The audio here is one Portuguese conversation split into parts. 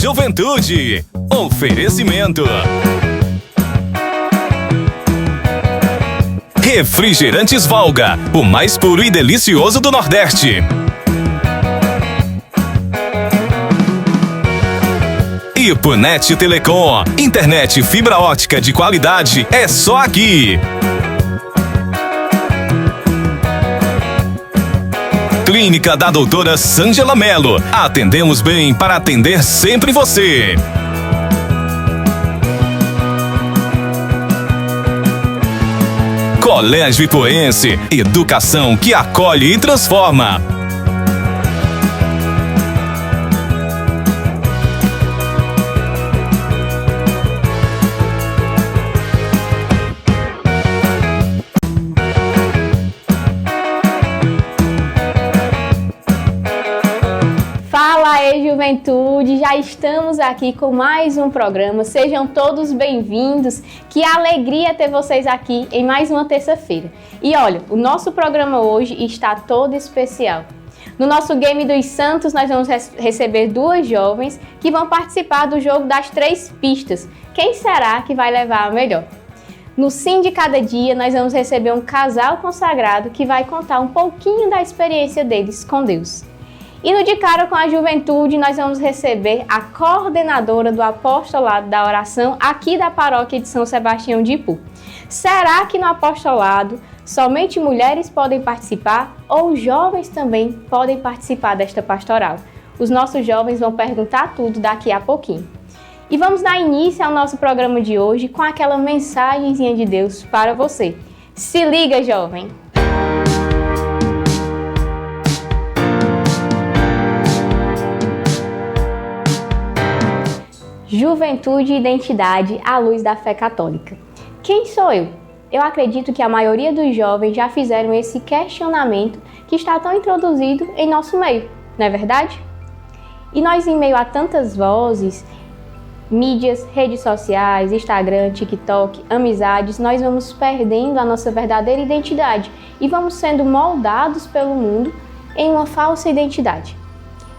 Juventude. Oferecimento. Refrigerantes Valga, o mais puro e delicioso do Nordeste. Ipunet Telecom, internet fibra ótica de qualidade é só aqui. Clínica da doutora Sângela Mello, atendemos bem para atender sempre você. Colégio Ipuense, educação que acolhe e transforma. Fala aí, juventude! Já estamos aqui com mais um programa. Sejam todos bem-vindos. Que alegria ter vocês aqui em mais uma terça-feira. E olha, o nosso programa hoje está todo especial. No nosso Game dos Santos, nós vamos receber duas jovens que vão participar do jogo das 3 pistas. Quem será que vai levar a melhor? No Sim de Cada Dia, nós vamos receber um casal consagrado que vai contar um pouquinho da experiência deles com Deus. E no De Cara com a Juventude, nós vamos receber a coordenadora do apostolado da oração aqui da paróquia de São Sebastião de Ipu. Será que no apostolado somente mulheres podem participar ou jovens também podem participar desta pastoral? Os nossos jovens vão perguntar tudo daqui a pouquinho. E vamos dar início ao nosso programa de hoje com aquela mensagenzinha de Deus para você. Se liga, jovem! Juventude e identidade à luz da fé católica. Quem sou eu? Eu acredito que a maioria dos jovens já fizeram esse questionamento que está tão introduzido em nosso meio, não é verdade? E nós, em meio a tantas vozes, mídias, redes sociais, Instagram, TikTok, amizades, nós vamos perdendo a nossa verdadeira identidade e vamos sendo moldados pelo mundo em uma falsa identidade.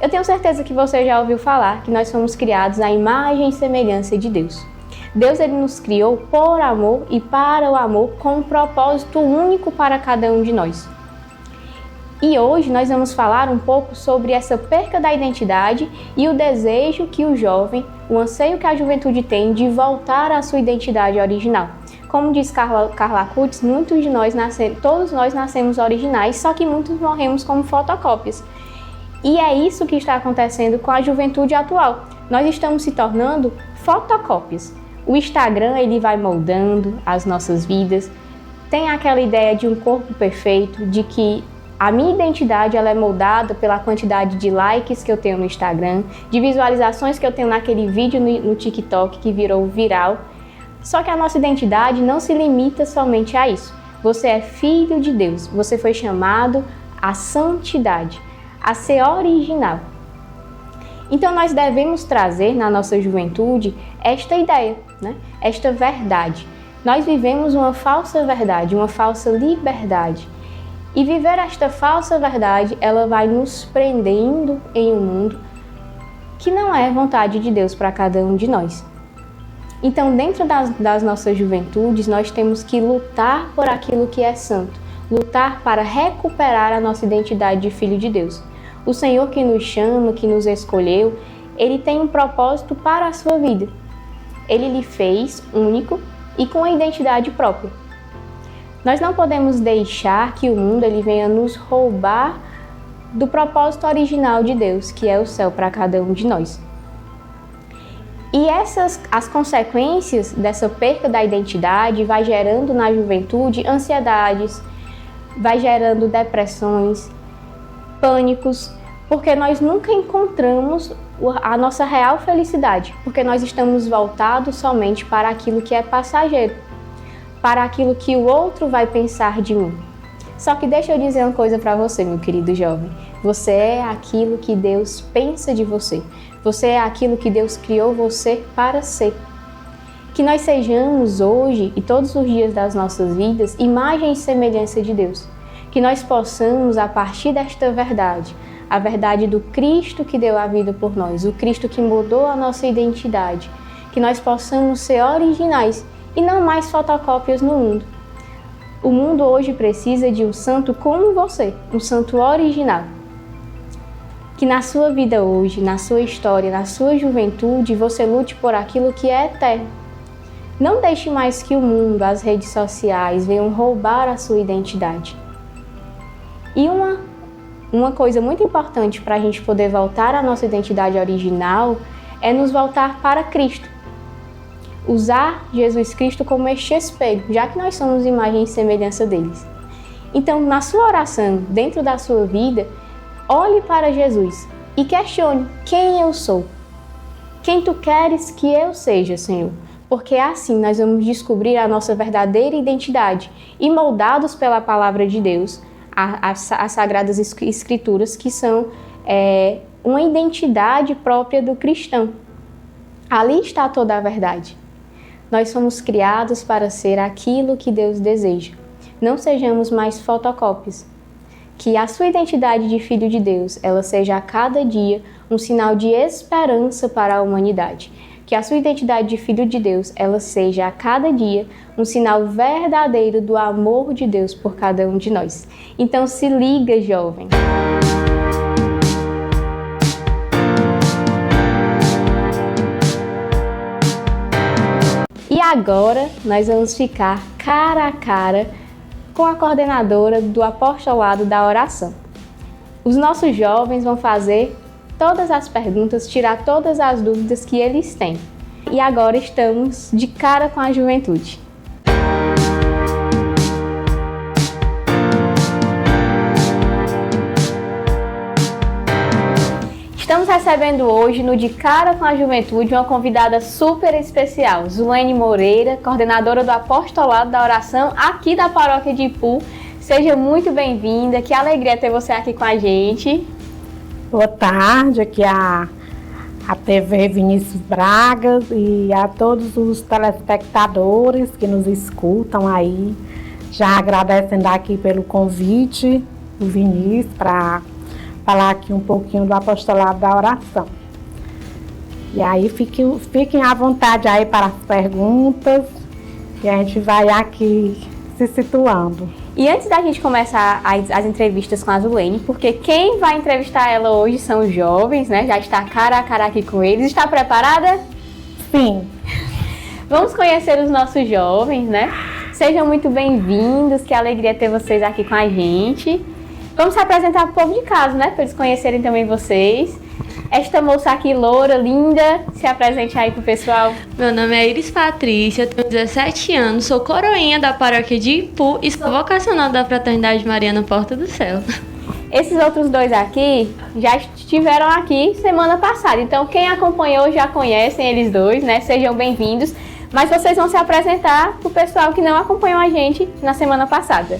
Eu tenho certeza que você já ouviu falar que nós fomos criados à imagem e semelhança de Deus. Deus ele nos criou por amor e para o amor com um propósito único para cada um de nós. E hoje nós vamos falar um pouco sobre essa perca da identidade e o desejo que o jovem, o anseio que a juventude tem de voltar à sua identidade original. Como diz Carla Cutts, todos nós nascemos originais, só que muitos morremos como fotocópias. E é isso que está acontecendo com a juventude atual. Nós estamos se tornando fotocópias. O Instagram ele vai moldando as nossas vidas. Tem aquela ideia de um corpo perfeito, de que a minha identidade ela é moldada pela quantidade de likes que eu tenho no Instagram, de visualizações que eu tenho naquele vídeo no TikTok que virou viral. Só que a nossa identidade não se limita somente a isso. Você é filho de Deus, você foi chamado à santidade, a ser original. Então nós devemos trazer na nossa juventude esta ideia, esta verdade. Nós vivemos uma falsa verdade, uma falsa liberdade. E viver esta falsa verdade, ela vai nos prendendo em um mundo que não é vontade de Deus para cada um de nós. Então, dentro das nossas juventudes, nós temos que lutar por aquilo que é santo, lutar para recuperar a nossa identidade de filho de Deus. O Senhor que nos chama, que nos escolheu, Ele tem um propósito para a sua vida. Ele lhe fez único e com a identidade própria. Nós não podemos deixar que o mundo ele venha nos roubar do propósito original de Deus, que é o céu para cada um de nós. E as consequências dessa perca da identidade vai gerando na juventude ansiedades, vai gerando depressões, pânicos, porque nós nunca encontramos a nossa real felicidade, porque nós estamos voltados somente para aquilo que é passageiro, para aquilo que o outro vai pensar de mim. Só que deixa eu dizer uma coisa para você, meu querido jovem. Você é aquilo que Deus pensa de você. Você é aquilo que Deus criou você para ser. Que nós sejamos hoje e todos os dias das nossas vidas imagem e semelhança de Deus. Que nós possamos, a partir desta verdade, a verdade do Cristo que deu a vida por nós, o Cristo que mudou a nossa identidade, que nós possamos ser originais e não mais fotocópias no mundo. O mundo hoje precisa de um santo como você, um santo original. Que na sua vida hoje, na sua história, na sua juventude, você lute por aquilo que é eterno. Não deixe mais que o mundo, as redes sociais, venham roubar a sua identidade. E uma coisa muito importante para a gente poder voltar à nossa identidade original é nos voltar para Cristo. Usar Jesus Cristo como este espelho, já que nós somos imagem e semelhança deles. Então, na sua oração, dentro da sua vida, olhe para Jesus e questione quem eu sou. Quem tu queres que eu seja, Senhor? Porque assim nós vamos descobrir a nossa verdadeira identidade e moldados pela palavra de Deus, as Sagradas Escrituras, que são uma identidade própria do cristão. Ali está toda a verdade. Nós somos criados para ser aquilo que Deus deseja. Não sejamos mais fotocópias. Que a sua identidade de filho de Deus, ela seja a cada dia um sinal de esperança para a humanidade. Que a sua identidade de filho de Deus, ela seja a cada dia um sinal verdadeiro do amor de Deus por cada um de nós. Então se liga, jovem! E agora nós vamos ficar cara a cara com a coordenadora do apostolado da oração. Os nossos jovens vão fazer todas as perguntas, tirar todas as dúvidas que eles têm. E agora estamos de cara com a juventude. Estamos recebendo hoje, no De Cara com a Juventude, uma convidada super especial, Zulene Moreira, coordenadora do apostolado da oração aqui da paróquia de Ipu. Seja muito bem-vinda, que alegria ter você aqui com a gente. Boa tarde, aqui a TV Vinícius Braga e a todos os telespectadores que nos escutam aí. Já agradecendo aqui pelo convite do Vinícius para falar aqui um pouquinho do apostolado da oração. E aí fiquem à vontade aí para as perguntas e a gente vai aqui se situando. E antes da gente começar as entrevistas com a Zulene, porque quem vai entrevistar ela hoje são os jovens, né? Já está cara a cara aqui com eles. Está preparada? Sim. Vamos conhecer os nossos jovens, né? Sejam muito bem-vindos, que alegria ter vocês aqui com a gente. Vamos se apresentar para o povo de casa, né? Para eles conhecerem também vocês. Esta moça aqui, loura, linda, se apresente aí pro pessoal. Meu nome é Iris Patrícia, tenho 17 anos, sou coroinha da paróquia de Ipu e sou vocacional da Fraternidade Mariana Porta do Céu. Esses outros dois aqui já estiveram aqui semana passada, então quem acompanhou já conhecem eles dois, né? Sejam bem-vindos. Mas vocês vão se apresentar pro pessoal que não acompanhou a gente na semana passada.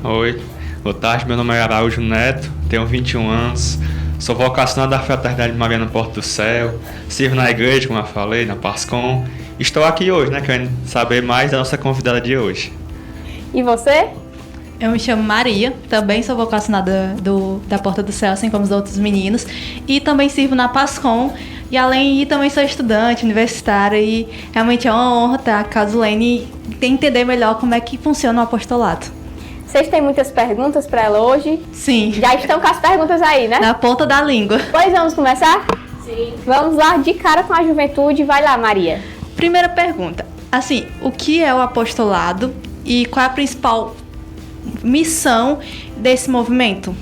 Oi, boa tarde, meu nome é Araújo Neto, tenho 21 anos. Sou vocacional da Fraternidade Mariana Porta do Céu, sirvo na igreja, como eu falei, na Pascom. Estou aqui hoje, né, querendo saber mais da nossa convidada de hoje. E você? Eu me chamo Maria, também sou vocacionada da Porta do Céu, assim como os outros meninos. E também sirvo na Pascom. E além também sou estudante, universitária. E realmente é uma honra estar com a Zulene e entender melhor como é que funciona o apostolado. Vocês têm muitas perguntas para ela hoje? Sim. Já estão com as perguntas aí, né? Na ponta da língua. Pois vamos começar? Sim. Vamos lá, de cara com a juventude. Vai lá, Maria. Primeira pergunta. Assim, o que é o apostolado e qual é a principal missão desse movimento?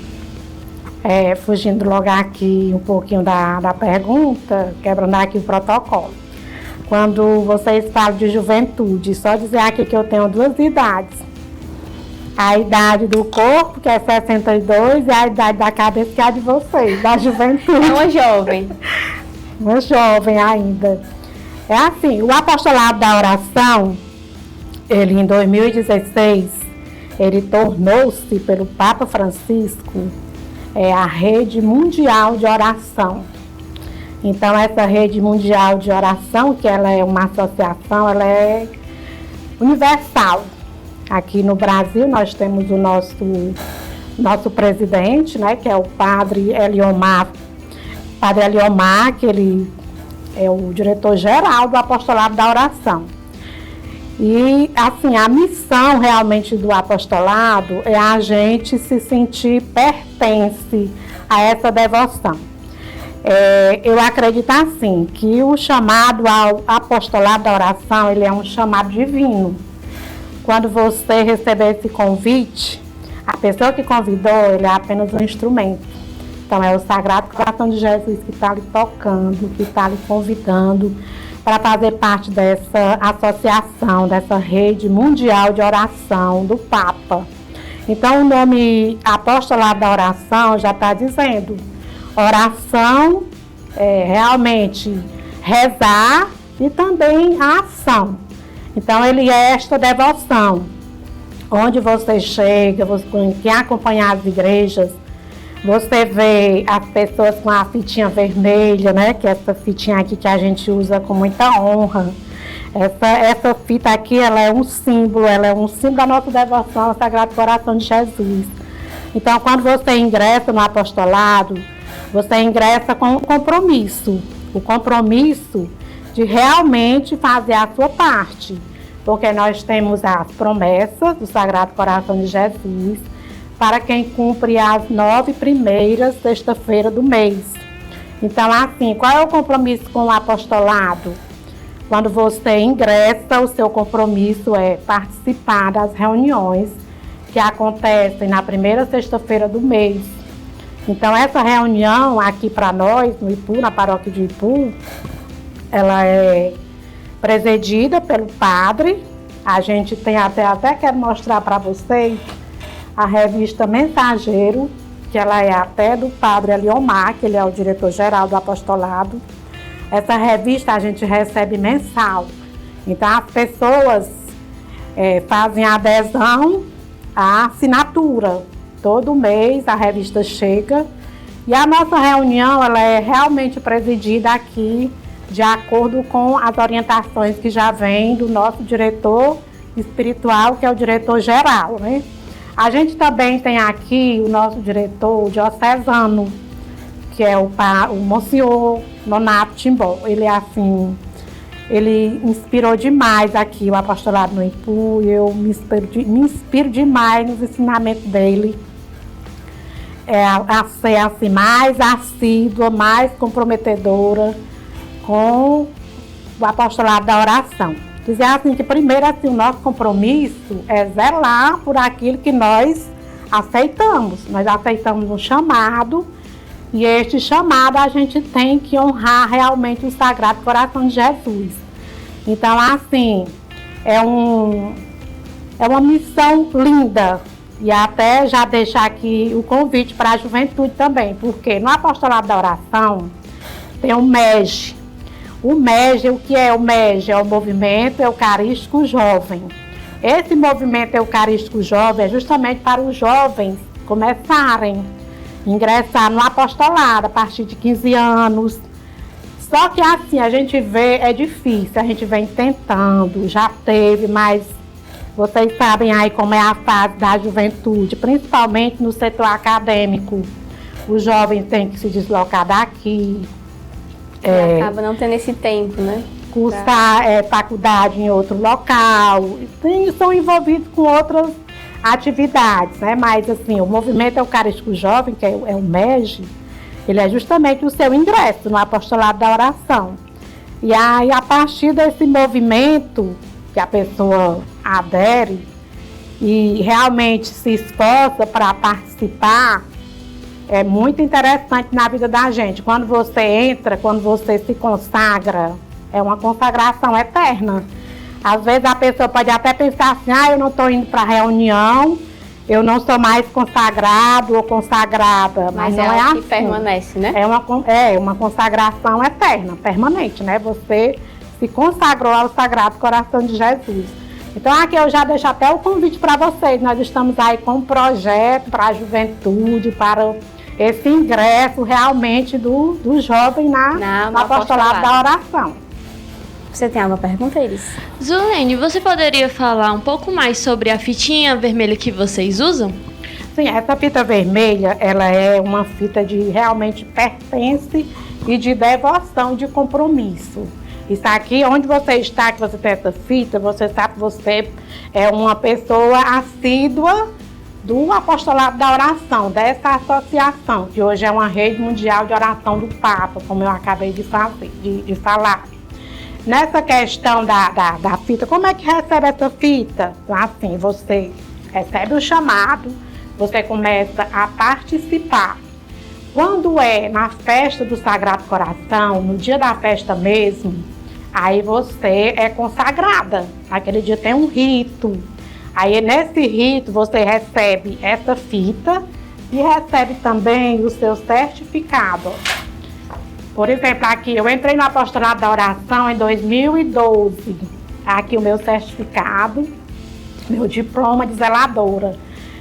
Fugindo logo aqui um pouquinho da pergunta, quebrando aqui o protocolo. Quando vocês falam de juventude, só dizer aqui que eu tenho 2 idades. A idade do corpo, que é 62, e a idade da cabeça, que é a de vocês, da juventude. É uma jovem. Uma jovem ainda. É assim, o apostolado da oração, ele em 2016, ele tornou-se, pelo Papa Francisco, a rede mundial de oração. Então, essa rede mundial de oração, que ela é uma associação, ela é universal. Aqui no Brasil, nós temos o nosso nosso presidente, né, que é o Padre Eliomar, que ele é o diretor-geral do Apostolado da Oração. E, assim, a missão realmente do apostolado é a gente se sentir pertence a essa devoção. Eu acredito, assim, que o chamado ao apostolado da oração, ele é um chamado divino. Quando você receber esse convite, a pessoa que convidou, ele é apenas um instrumento. Então, é o Sagrado Coração de Jesus que está lhe tocando, que está lhe convidando para fazer parte dessa associação, dessa rede mundial de oração do Papa. Então, o nome Apostolado da Oração já está dizendo, oração é realmente rezar e também a ação. Então, ele é esta devoção, onde você chega, quem acompanha as igrejas, você vê as pessoas com a fitinha vermelha, né? Que é essa fitinha aqui que a gente usa com muita honra. Essa fita aqui, ela é um símbolo da nossa devoção ao Sagrado Coração de Jesus. Então, quando você ingressa no apostolado, você ingressa com um compromisso. O compromisso de realmente fazer a sua parte. Porque nós temos as promessas do Sagrado Coração de Jesus, para quem cumpre as 9 primeiras sexta-feiras do mês. Então, assim, qual é o compromisso com o apostolado? Quando você ingressa, o seu compromisso é participar das reuniões que acontecem na primeira sexta-feira do mês. Então, essa reunião aqui para nós, no Ipu, na paróquia de Ipu, ela é presidida pelo padre. A gente tem até quero mostrar para vocês, a revista Mensageiro, que ela é até do Padre Eliomar, que ele é o diretor-geral do apostolado. Essa revista a gente recebe mensal. Então, as pessoas fazem adesão à assinatura. Todo mês a revista chega. E a nossa reunião, ela é realmente presidida aqui, de acordo com as orientações que já vêm do nosso diretor espiritual, que é o diretor-geral, né? A gente também tem aqui o nosso diretor diocesano, que é o Monsenhor Nonato Timbó. Ele é assim, ele inspirou demais aqui o apostolado no Ipu, e eu me inspiro demais nos ensinamentos dele, a ser assim, mais assídua, mais comprometedora com o apostolado da oração. Dizer assim que primeiro assim, o nosso compromisso é zelar por aquilo que nós aceitamos. Nós aceitamos um chamado e este chamado a gente tem que honrar realmente o Sagrado Coração de Jesus. Então assim, é uma missão linda. E até já deixar aqui o convite para a juventude também, porque no apostolado da oração tem o MEG. O MEG, o que é o MEG? É o Movimento Eucarístico Jovem. Esse Movimento Eucarístico Jovem é justamente para os jovens começarem a ingressar no apostolado a partir de 15 anos. Só que assim, a gente vê, é difícil, a gente vem tentando, já teve, mas vocês sabem aí como é a fase da juventude, principalmente no setor acadêmico. Os jovens têm que se deslocar daqui, acaba não tendo esse tempo, né? Cursar faculdade em outro local, são envolvidos com outras atividades, né? Mas assim, o Movimento Eucarístico Jovem, que é o MEG, ele é justamente o seu ingresso no apostolado da oração. E aí, a partir desse movimento, que a pessoa adere e realmente se esforça para participar, é muito interessante na vida da gente. Quando você entra, quando você se consagra, é uma consagração eterna. Às vezes a pessoa pode até pensar assim, eu não estou indo para a reunião, eu não sou mais consagrado ou consagrada. Mas não é assim. Que permanece, né? É uma consagração eterna, permanente, né? Você se consagrou ao Sagrado Coração de Jesus. Então aqui eu já deixo até o convite para vocês. Nós estamos aí com um projeto para a juventude, para esse ingresso realmente do jovem no apostolado da oração. Você tem alguma pergunta, Iris? Zulene, você poderia falar um pouco mais sobre a fitinha vermelha que vocês usam? Sim, essa fita vermelha, ela é uma fita de realmente pertence e de devoção, de compromisso. Isso aqui, onde você está, que você tem essa fita, você sabe que você é uma pessoa assídua do apostolado da oração, dessa associação, que hoje é uma rede mundial de oração do Papa, como eu acabei de falar. Nessa questão da fita, como é que recebe essa fita? Assim, você recebe o chamado, você começa a participar. Quando é na festa do Sagrado Coração, no dia da festa mesmo, aí você é consagrada. Naquele dia tem um rito. Aí nesse rito você recebe essa fita e recebe também o seu certificado. Por exemplo, aqui eu entrei no apostolado da oração em 2012. Aqui o meu certificado, meu diploma de zeladora.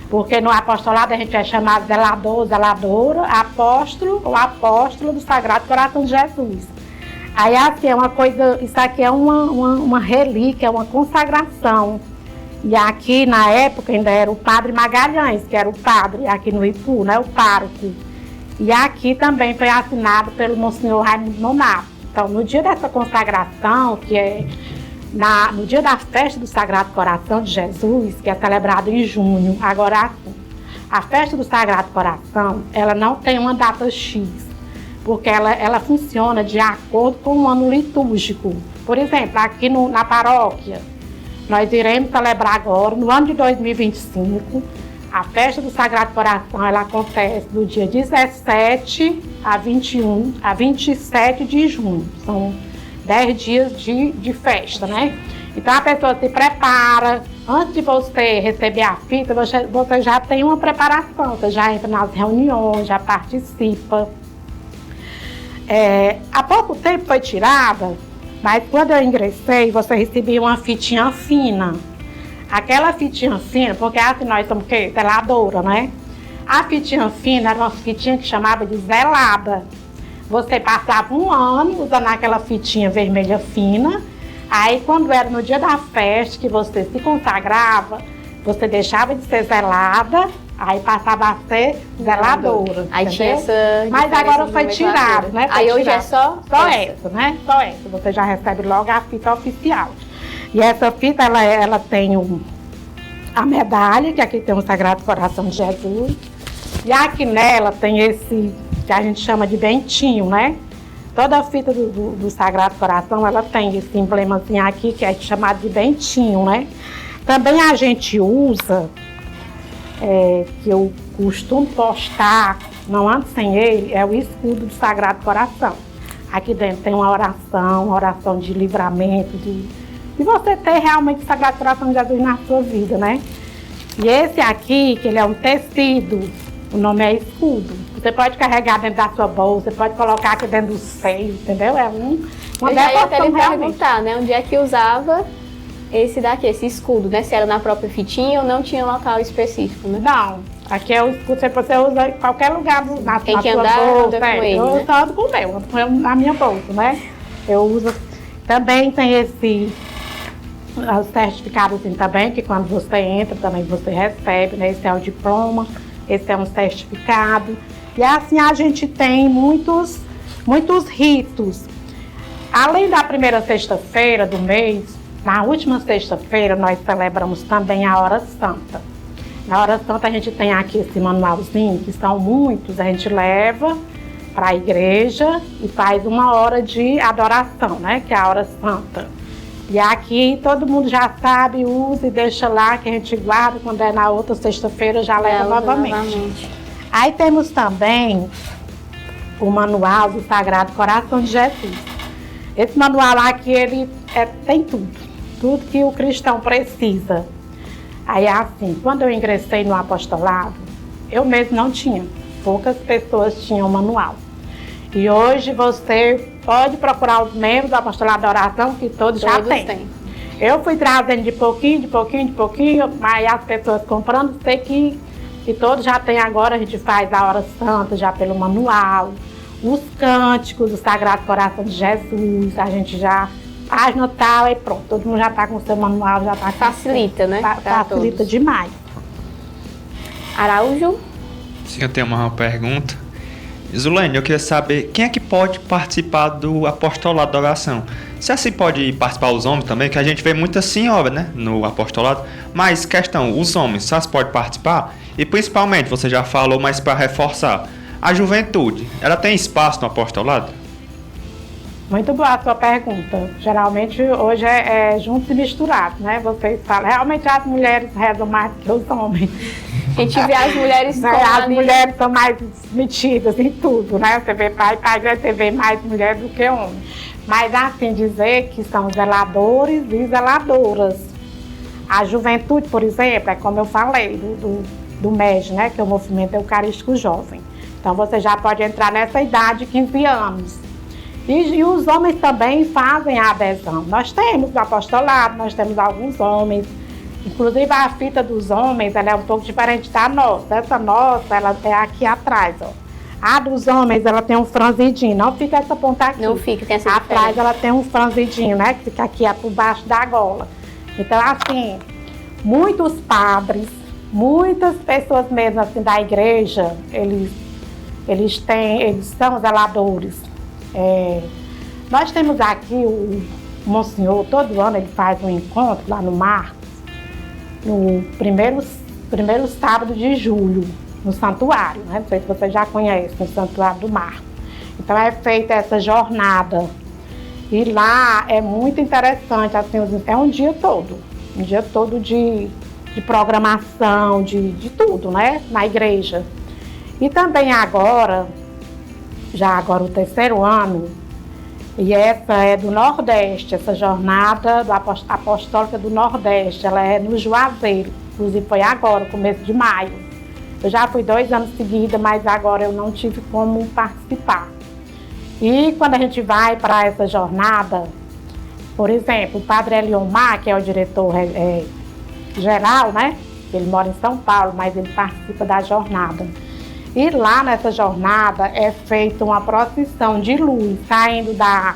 Porque no apostolado a gente é chamado zelador, zeladora, apóstolo ou apóstolo do Sagrado Coração de Jesus. Aí assim, é uma coisa, isso aqui é uma relíquia, uma consagração. E aqui na época ainda era o Padre Magalhães, que era o padre aqui no Ipu, né, o pároco. E aqui também foi assinado pelo Monsenhor Raimundo Nonato. Então, no dia dessa consagração, que é no dia da festa do Sagrado Coração de Jesus, que é celebrado em junho, agora a festa do Sagrado Coração, ela não tem uma data X, porque ela funciona de acordo com o ano litúrgico. Por exemplo, aqui na paróquia, nós iremos celebrar agora, no ano de 2025, a festa do Sagrado Coração, ela acontece do dia 17 a 27 de junho. São 10 dias de festa, né? Então a pessoa se prepara, antes de você receber a fita, você já tem uma preparação, você já entra nas reuniões, já participa. Há pouco tempo foi tirada, mas quando eu ingressei, você recebia uma fitinha fina. Aquela fitinha fina, porque assim nós somos o quê? Zeladora, né? A fitinha fina era uma fitinha que chamava de zelada. Você passava um ano usando aquela fitinha vermelha fina. Aí, quando era no dia da festa, que você se consagrava, você deixava de ser zelada, aí passava a ser zeladora. Aí tinha essa. Mas agora foi tirado, né? Aí hoje é só essa, né? Só essa. Você já recebe logo a fita oficial. E essa fita, ela tem a medalha, que aqui tem o Sagrado Coração de Jesus. E aqui nela tem esse, que a gente chama de bentinho, né? Toda a fita do Sagrado Coração, ela tem esse emblemazinho aqui, que é chamado de bentinho, né? Também a gente usa, que eu costumo postar, não ando sem ele, é o escudo do Sagrado Coração. Aqui dentro tem uma oração de livramento, de você ter realmente o Sagrado Coração de Jesus na sua vida, né? E esse aqui, que ele é um tecido, o nome é escudo. Você pode carregar dentro da sua bolsa, você pode colocar aqui dentro do seio, entendeu? É uma eu já ia até lhe realmente. perguntar, né? Onde é que usava esse daqui, esse escudo, né? Se era na própria fitinha ou não tinha um local específico, né? Não, aqui é o escudo, você usa em qualquer lugar na Quem sua que bolsa. anda com ele, eu né? ando com o meu, ando com ele na minha bolsa, né? Eu uso. Também tem esse certificado assim, também, que quando você entra também você recebe, né? Esse é o diploma, esse é um certificado. E assim a gente tem muitos ritos. Além da primeira sexta-feira do mês, na última sexta-feira nós celebramos também a Hora Santa. Na Hora Santa a gente tem aqui esse manualzinho, que são muitos, a gente leva para a igreja e faz uma hora de adoração, né? Que é a Hora Santa. E aqui todo mundo já sabe, usa e deixa lá, que a gente guarda, quando é na outra sexta-feira já leva novamente. Aí temos também o manual do Sagrado Coração de Jesus. Esse manual aqui, ele tem tudo que o cristão precisa. Aí assim, quando eu ingressei no apostolado, eu mesmo não tinha, poucas pessoas tinham o manual. E hoje você pode procurar os membros do apostolado da oração, que todos já têm. Eu fui trazendo de pouquinho, mas as pessoas comprando, sei que todos já têm agora. A gente faz a Hora Santa já pelo manual, os cânticos do Sagrado Coração de Jesus, a gente já página tal e pronto, todo mundo já está com o seu manual, já está. Facilita, né? Facilita demais. Araújo? Sim, eu tenho uma pergunta. Zulene, eu queria saber quem é que pode participar do apostolado da oração. Se assim pode participar os homens também, que a gente vê muita senhora, né, no apostolado. Mas questão, os homens, só podem participar? E principalmente, você já falou, mas para reforçar, a juventude, ela tem espaço no apostolado? Muito boa a sua pergunta. Geralmente hoje é junto e misturado, né? Vocês falam, realmente as mulheres rezam mais do que os homens. A gente vê as mulheres Né? As mulheres são mais metidas em tudo, né? Você vê para a igreja, você vê mais mulheres do que homens. Mas assim dizer que são zeladores e zeladoras. A juventude, por exemplo, é como eu falei, do MEG, né? Que é o Movimento Eucarístico Jovem. Então você já pode entrar nessa idade de 15 anos. E os homens também fazem a adesão. Nós temos o apostolado, nós temos alguns homens. Inclusive a fita dos homens, ela é um pouco diferente da nossa. Essa nossa, ela é aqui atrás, ó. A dos homens, ela tem um franzidinho, não fica essa ponta aqui. Não fica, tem essa Atrás diferença. ela tem um franzidinho, né, que fica aqui por baixo da gola. Então, assim, muitos padres, muitas pessoas mesmo assim da igreja, eles são zeladores. Nós temos aqui o Monsenhor, todo ano ele faz um encontro lá no Marcos, no primeiro sábado de julho, no santuário, né? Não sei se você já conhece, no santuário do Marcos. Então é feita essa jornada. E lá é muito interessante, assim, é um dia todo de programação, de tudo, né? Na igreja. E também agora o 3º ano, e essa é do Nordeste, essa jornada apostólica do Nordeste, ela é no Juazeiro, inclusive foi agora, começo de maio. Eu já fui 2 anos seguidos, mas agora eu não tive como participar. E quando a gente vai para essa jornada, por exemplo, o Padre Eliomar, que é o diretor geral, né? Ele mora em São Paulo, mas ele participa da jornada. E lá nessa jornada é feita uma procissão de luz, saindo da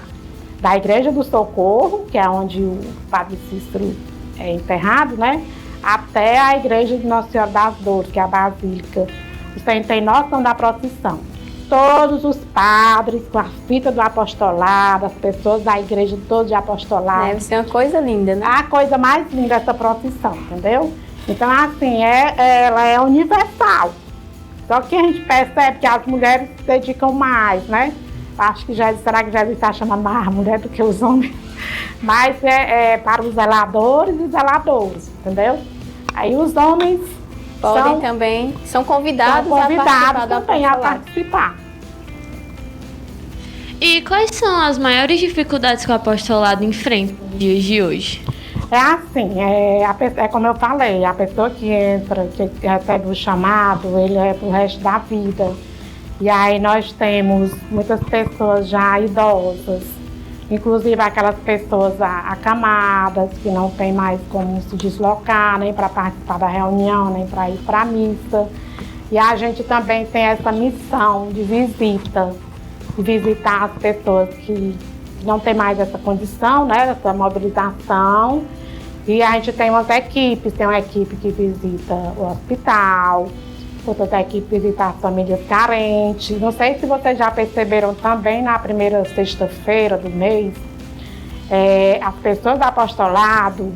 Igreja do Socorro, que é onde o Padre Cícero é enterrado, né? Até a Igreja de Nossa Senhora das Dores, que é a Basílica. Você tem noção da procissão. Todos os padres com a fita do apostolado, as pessoas da igreja todas de apostolado. Deve ser uma coisa linda, né? A coisa mais linda essa procissão, entendeu? Então, assim, ela é universal. Só que a gente percebe que as mulheres se dedicam mais, né? Acho que será que Jesus está chamando mais a mulher do que os homens? Mas é para os zeladores e zeladoras, entendeu? Aí os homens Podem também, são convidados a participar do também a apostolado. participar. E quais são as maiores dificuldades que o apostolado enfrenta nos dias de hoje? É assim, é como eu falei, a pessoa que entra, que recebe o chamado, ele é pro resto da vida. E aí nós temos muitas pessoas já idosas, inclusive aquelas pessoas acamadas, que não tem mais como se deslocar, nem para participar da reunião, nem para ir para a missa. E a gente também tem essa missão de visita, de visitar as pessoas que não têm mais essa condição, né, essa mobilização. E a gente tem umas equipes, tem uma equipe que visita o hospital, outra equipe visita as famílias carentes. Não sei se vocês já perceberam também, na primeira sexta-feira do mês, as pessoas do apostolado,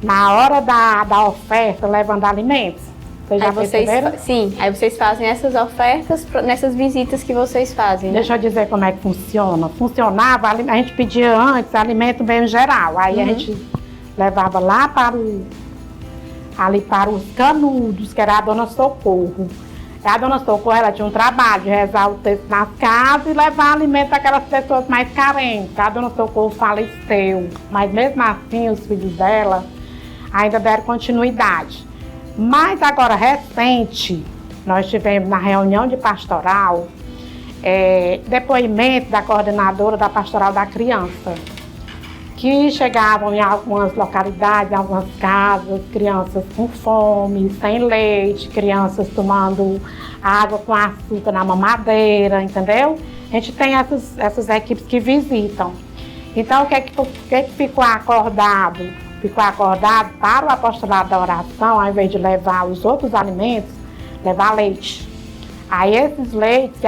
na hora da oferta, levando alimentos. Vocês já perceberam? Sim, aí vocês fazem essas ofertas nessas visitas que vocês fazem, né? Deixa eu dizer como é que funciona. Funcionava, a gente pedia antes alimento bem geral, aí a gente levava lá para os Canudos, que era a Dona Socorro. E a Dona Socorro, ela tinha um trabalho de rezar o texto nas casas e levar alimento para aquelas pessoas mais carentes. A Dona Socorro faleceu, mas mesmo assim os filhos dela ainda deram continuidade. Mas agora, recente, nós tivemos na reunião de pastoral, depoimento da coordenadora da Pastoral da Criança, que chegavam em algumas localidades, em algumas casas, crianças com fome, sem leite, crianças tomando água com açúcar na mamadeira, entendeu? A gente tem essas equipes que visitam. Então, o que ficou acordado? Ficou acordado para o apostolado da oração, ao invés de levar os outros alimentos, levar leite. Aí esses leites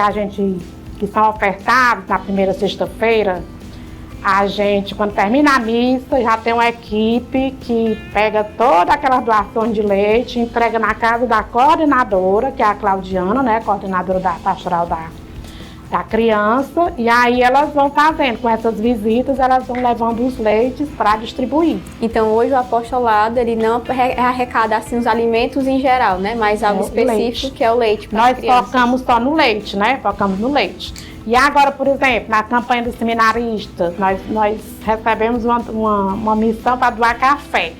que são ofertados na primeira sexta-feira, a gente, quando termina a missa, já tem uma equipe que pega todas aquelas doações de leite, entrega na casa da coordenadora, que é a Claudiana, né, coordenadora da pastoral da criança, e aí elas vão fazendo, com essas visitas, elas vão levando os leites para distribuir. Então hoje o apostolado, ele não arrecada assim os alimentos em geral, né? Mas algo específico leite. Que é o leite para Nós crianças. focamos só no leite, né? Focamos no leite. E agora, por exemplo, na campanha dos seminaristas, nós recebemos uma missão para doar café.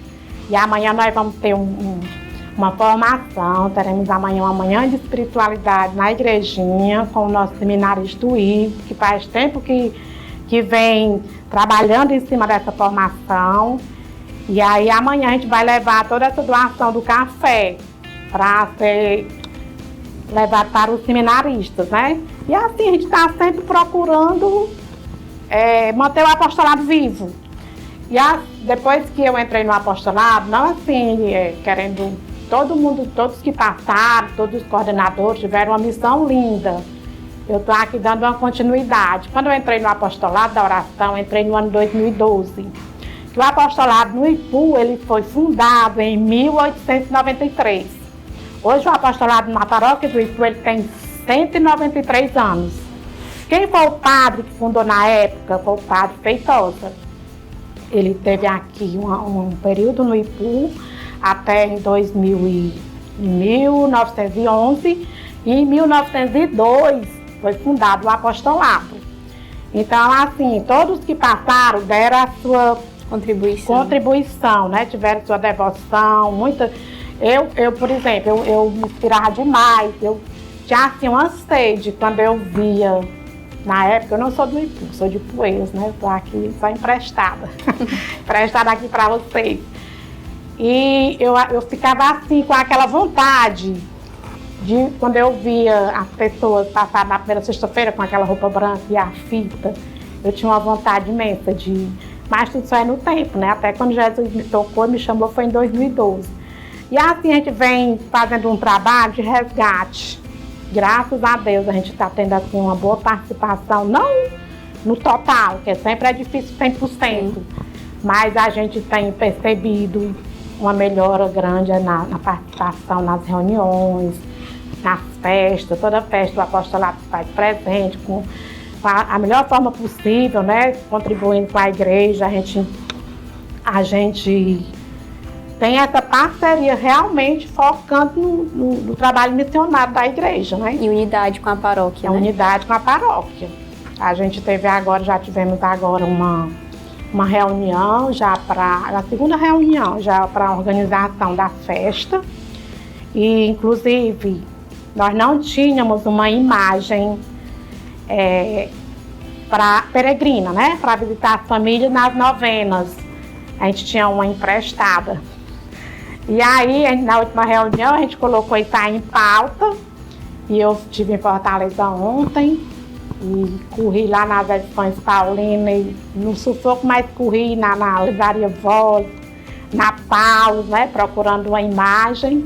E amanhã nós vamos ter uma formação, teremos amanhã uma manhã de espiritualidade na igrejinha com o nosso seminarista Ivo, que faz tempo que vem trabalhando em cima dessa formação. E aí amanhã a gente vai levar toda essa doação do café para ser levado para os seminaristas, né? E assim a gente está sempre procurando manter o apostolado vivo. E depois que eu entrei no apostolado, não assim, querendo todos que passaram, todos os coordenadores tiveram uma missão linda. Eu estou aqui dando uma continuidade. Quando eu entrei no apostolado da oração, entrei no ano 2012. O apostolado no Ipu, ele foi fundado em 1893. Hoje o apostolado na paróquia do Ipu, ele tem 193 anos. Quem foi o padre que fundou na época foi o padre Feitosa. Ele teve aqui um período no Ipu, até em 1911, e em 1902 foi fundado o apostolado. Então, assim, todos que passaram deram a sua contribuição, né? Tiveram sua devoção, muita... Eu, por exemplo, eu me inspirava demais, eu tinha assim uma sede quando eu via, na época, eu não sou do Ipu, sou de Poeiras, né? Eu tô aqui só emprestada, emprestada aqui para vocês. E eu ficava assim, com aquela vontade de, quando eu via as pessoas passarem na primeira sexta-feira com aquela roupa branca e a fita, eu tinha uma vontade imensa de... Mas tudo só é no tempo, né? Até quando Jesus me tocou, me chamou, foi em 2012. E assim a gente vem fazendo um trabalho de resgate. Graças a Deus a gente está tendo assim uma boa participação, não no total, que sempre é difícil 100%, mas a gente tem percebido uma melhora grande na participação nas reuniões, nas festas, toda festa do apostolado se faz presente, com a melhor forma possível, né? Contribuindo com a igreja, a gente tem essa parceria realmente focando no trabalho missionário da igreja, né? E unidade com a paróquia, né? Unidade com a paróquia. A gente já tivemos agora uma reunião, a segunda reunião já para a organização da festa. E, inclusive, nós não tínhamos uma imagem para peregrina, né? Para visitar as famílias nas novenas. A gente tinha uma emprestada. E aí, na última reunião, a gente colocou isso aí em pauta. E eu estive em Fortaleza ontem. E corri lá nas edições paulinas, no sufoco, mas corri na livraria Voz, na Paus, né? Procurando uma imagem.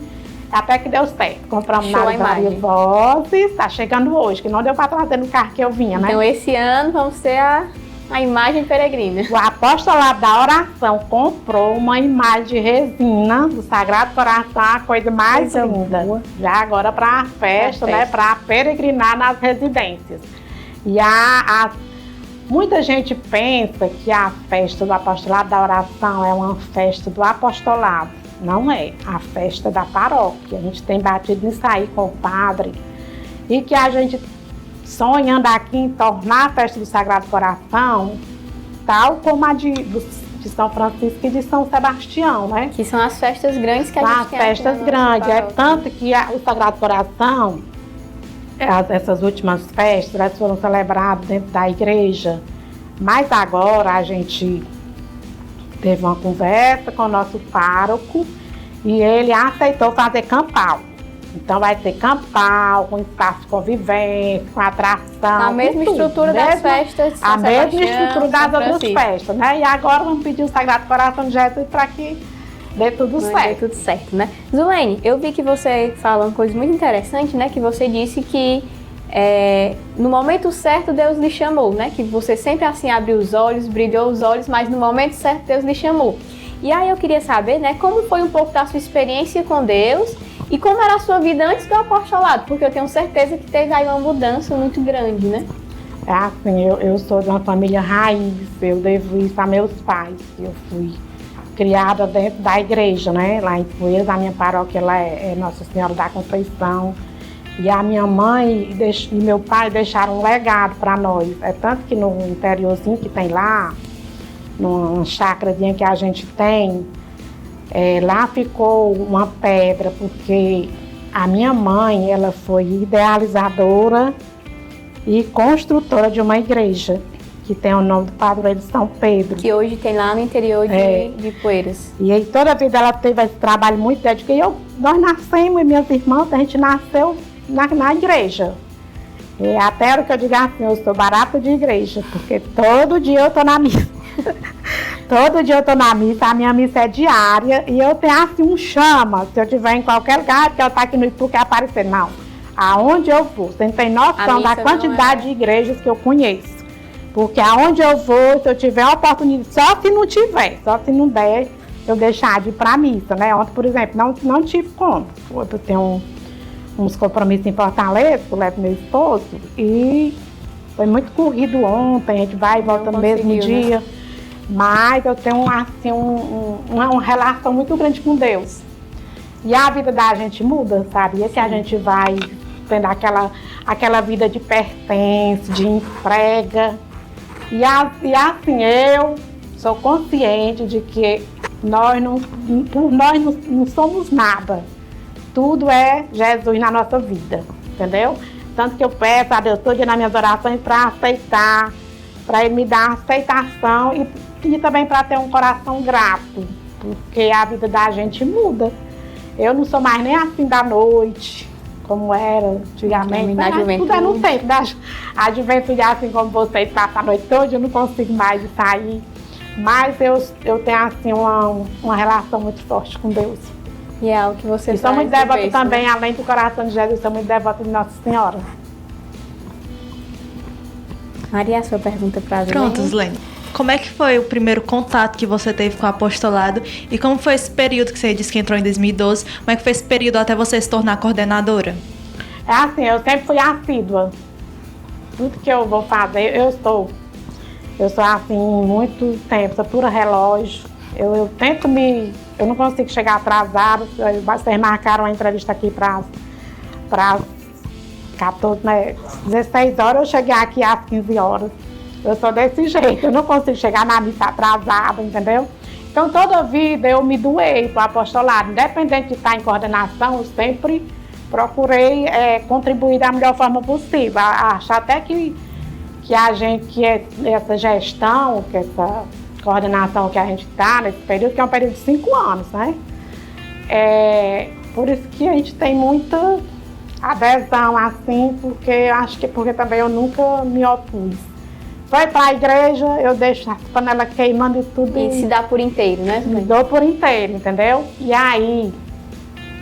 Até que deu certo. Compramos na livraria Voz. Está chegando hoje, que não deu para trazer no carro que eu vinha, né? Então, esse ano vamos ter a imagem peregrina. O apostolado da oração comprou uma imagem de resina do Sagrado Coração, a coisa mais linda. Boa. Já agora para a festa, né? Para peregrinar nas residências. E muita gente pensa que a festa do apostolado da oração é uma festa do apostolado. Não é. A festa da paróquia. A gente tem batido nisso aí com o padre. E que a gente sonhando aqui em tornar a festa do Sagrado Coração tal como a de São Francisco e de São Sebastião, né? Que são as festas grandes que a gente tem. As festas grandes. É tanto que o Sagrado Coração, essas últimas festas, elas foram celebradas dentro da igreja. Mas agora a gente teve uma conversa com o nosso pároco e ele aceitou fazer campal. Então vai ter campal, com espaço de convivência, com atração. A mesma estrutura das festas de São Sebastião, a mesma estrutura das outras festas, né? E agora vamos pedir o Sagrado Coração de Jesus para que dê tudo Vai certo. dar tudo certo, né? Zulene, eu vi que você falou uma coisa muito interessante, né? Que você disse que no momento certo Deus lhe chamou, né? Que você sempre assim abriu os olhos, brilhou os olhos, mas no momento certo Deus lhe chamou. E aí eu queria saber, né? Como foi um pouco da sua experiência com Deus e como era a sua vida antes do apostolado? Porque eu tenho certeza que teve aí uma mudança muito grande, né? É assim, eu sou de uma família raiz, eu devo isso a meus pais. Eu fui criada dentro da igreja, né? Lá em Poeiras, a minha paróquia ela é Nossa Senhora da Conceição. E a minha mãe e meu pai deixaram um legado para nós. É tanto que no interiorzinho que tem lá, numa chácarazinha que a gente tem, lá ficou uma pedra, porque a minha mãe ela foi idealizadora e construtora de uma igreja, que tem o nome do padroeiro de São Pedro. Que hoje tem lá no interior de Poeiras. E aí toda a vida ela teve esse trabalho muito dedicado. Nós nascemos, minhas irmãs, a gente nasceu na igreja. E até o que eu digo assim, eu sou barata de igreja, porque todo dia eu tô na missa. Todo dia eu tô na missa, a minha missa é diária, e eu tenho assim um chama, se eu estiver em qualquer lugar, porque eu estou aqui no Ipu, quer aparecer, não. Aonde eu vou, você não tem noção da quantidade de igrejas que eu conheço. Porque aonde eu vou, se eu tiver a oportunidade, só se não tiver, só se não der, eu deixar de ir pra missa, né? Ontem, por exemplo, não tive como. Eu tenho uns compromissos em Fortaleza, eu levo meu esposo, e foi muito corrido ontem, a gente vai e volta no mesmo dia. Né? Mas eu tenho assim, uma relação muito grande com Deus. E a vida da gente muda, sabia? Que a gente vai tendo aquela vida de pertence, de entrega. E assim, eu sou consciente de que por nós não somos nada. Tudo é Jesus na nossa vida, entendeu? Tanto que eu peço a Deus todo dia nas minhas orações para aceitar, para Ele me dar aceitação e também para ter um coração grato, porque a vida da gente muda. Eu não sou mais nem assim da noite, como era antigamente. Tudo é no tempo. A juventude, assim como vocês, passam a noite toda, eu não consigo mais sair. Mas eu tenho assim uma relação muito forte com Deus. E é algo que você sou muito devota também, né? Além do coração de Jesus, sou muito devota de Nossa Senhora. Maria, a sua pergunta para a Zulene. Pronto, Zulene. Como é que foi o primeiro contato que você teve com o apostolado e como foi esse período que você disse que entrou em 2012? Como é que foi esse período até você se tornar coordenadora? É assim, eu sempre fui assídua. Tudo que eu vou fazer, eu sou assim, muito tempo, sou pura relógio. Eu tento eu não consigo chegar atrasada. Vocês marcaram a entrevista aqui para 14, né, 16 horas, eu cheguei aqui às 15 horas. Eu sou desse jeito, eu não consigo chegar na missa atrasada, entendeu? Então, toda a vida eu me doei para o apostolado. Independente de estar em coordenação, eu sempre procurei contribuir da melhor forma possível. Acho até que essa gestão, que essa coordenação que a gente está nesse período, que é um período de 5 anos, né? Por isso que a gente tem muita adesão, assim, porque também eu nunca me opus. Vai para a igreja, eu deixo as panelas queimando e tudo. E se dá por inteiro, né? Me dou por inteiro, entendeu? E aí,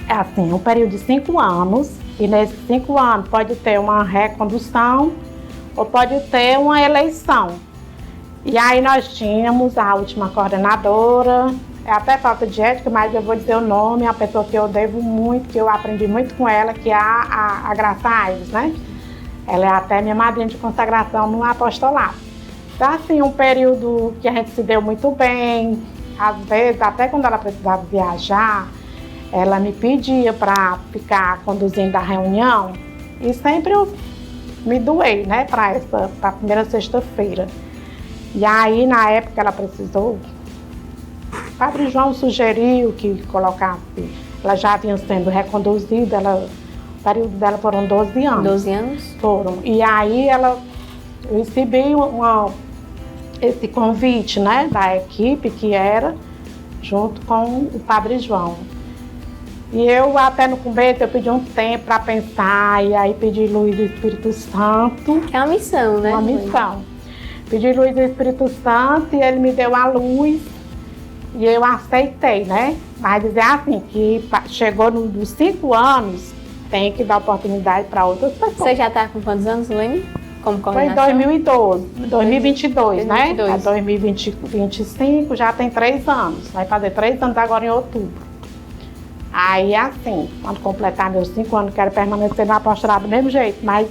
assim, um período de 5 anos, e nesses 5 anos pode ter uma recondução ou pode ter uma eleição. E aí nós tínhamos a última coordenadora, é até falta de ética, mas eu vou dizer o nome, a pessoa que eu devo muito, que eu aprendi muito com ela, que é a Graça Aires, né? Ela é até minha madrinha de consagração no apostolado. Então, assim, um período que a gente se deu muito bem. Às vezes, até quando ela precisava viajar, ela me pedia para ficar conduzindo a reunião. E sempre eu me doei, né, para a primeira sexta-feira. E aí, na época que ela precisou, o Padre João sugeriu que colocasse. Ela já vinha sendo reconduzida, o período dela foram 12 anos. 12 anos? Foram. E aí eu recebi esse convite, né, da equipe que era, junto com o Padre João. E eu até no começo eu pedi um tempo para pensar, e aí pedi luz do Espírito Santo. É uma missão, né? Uma missão. Pedi luz do Espírito Santo e ele me deu a luz. e eu aceitei, né? Mas dizer assim, que chegou nos 5 anos, tem que dar oportunidade para outras pessoas. Você já está com quantos anos, Zulene? Como Foi em coordenação? 2022, né? 2022. É 2025 já tem 3 anos. Vai fazer 3 anos agora em outubro. Aí, assim, quando completar meus 5 anos, quero permanecer no apostolado do mesmo jeito, mas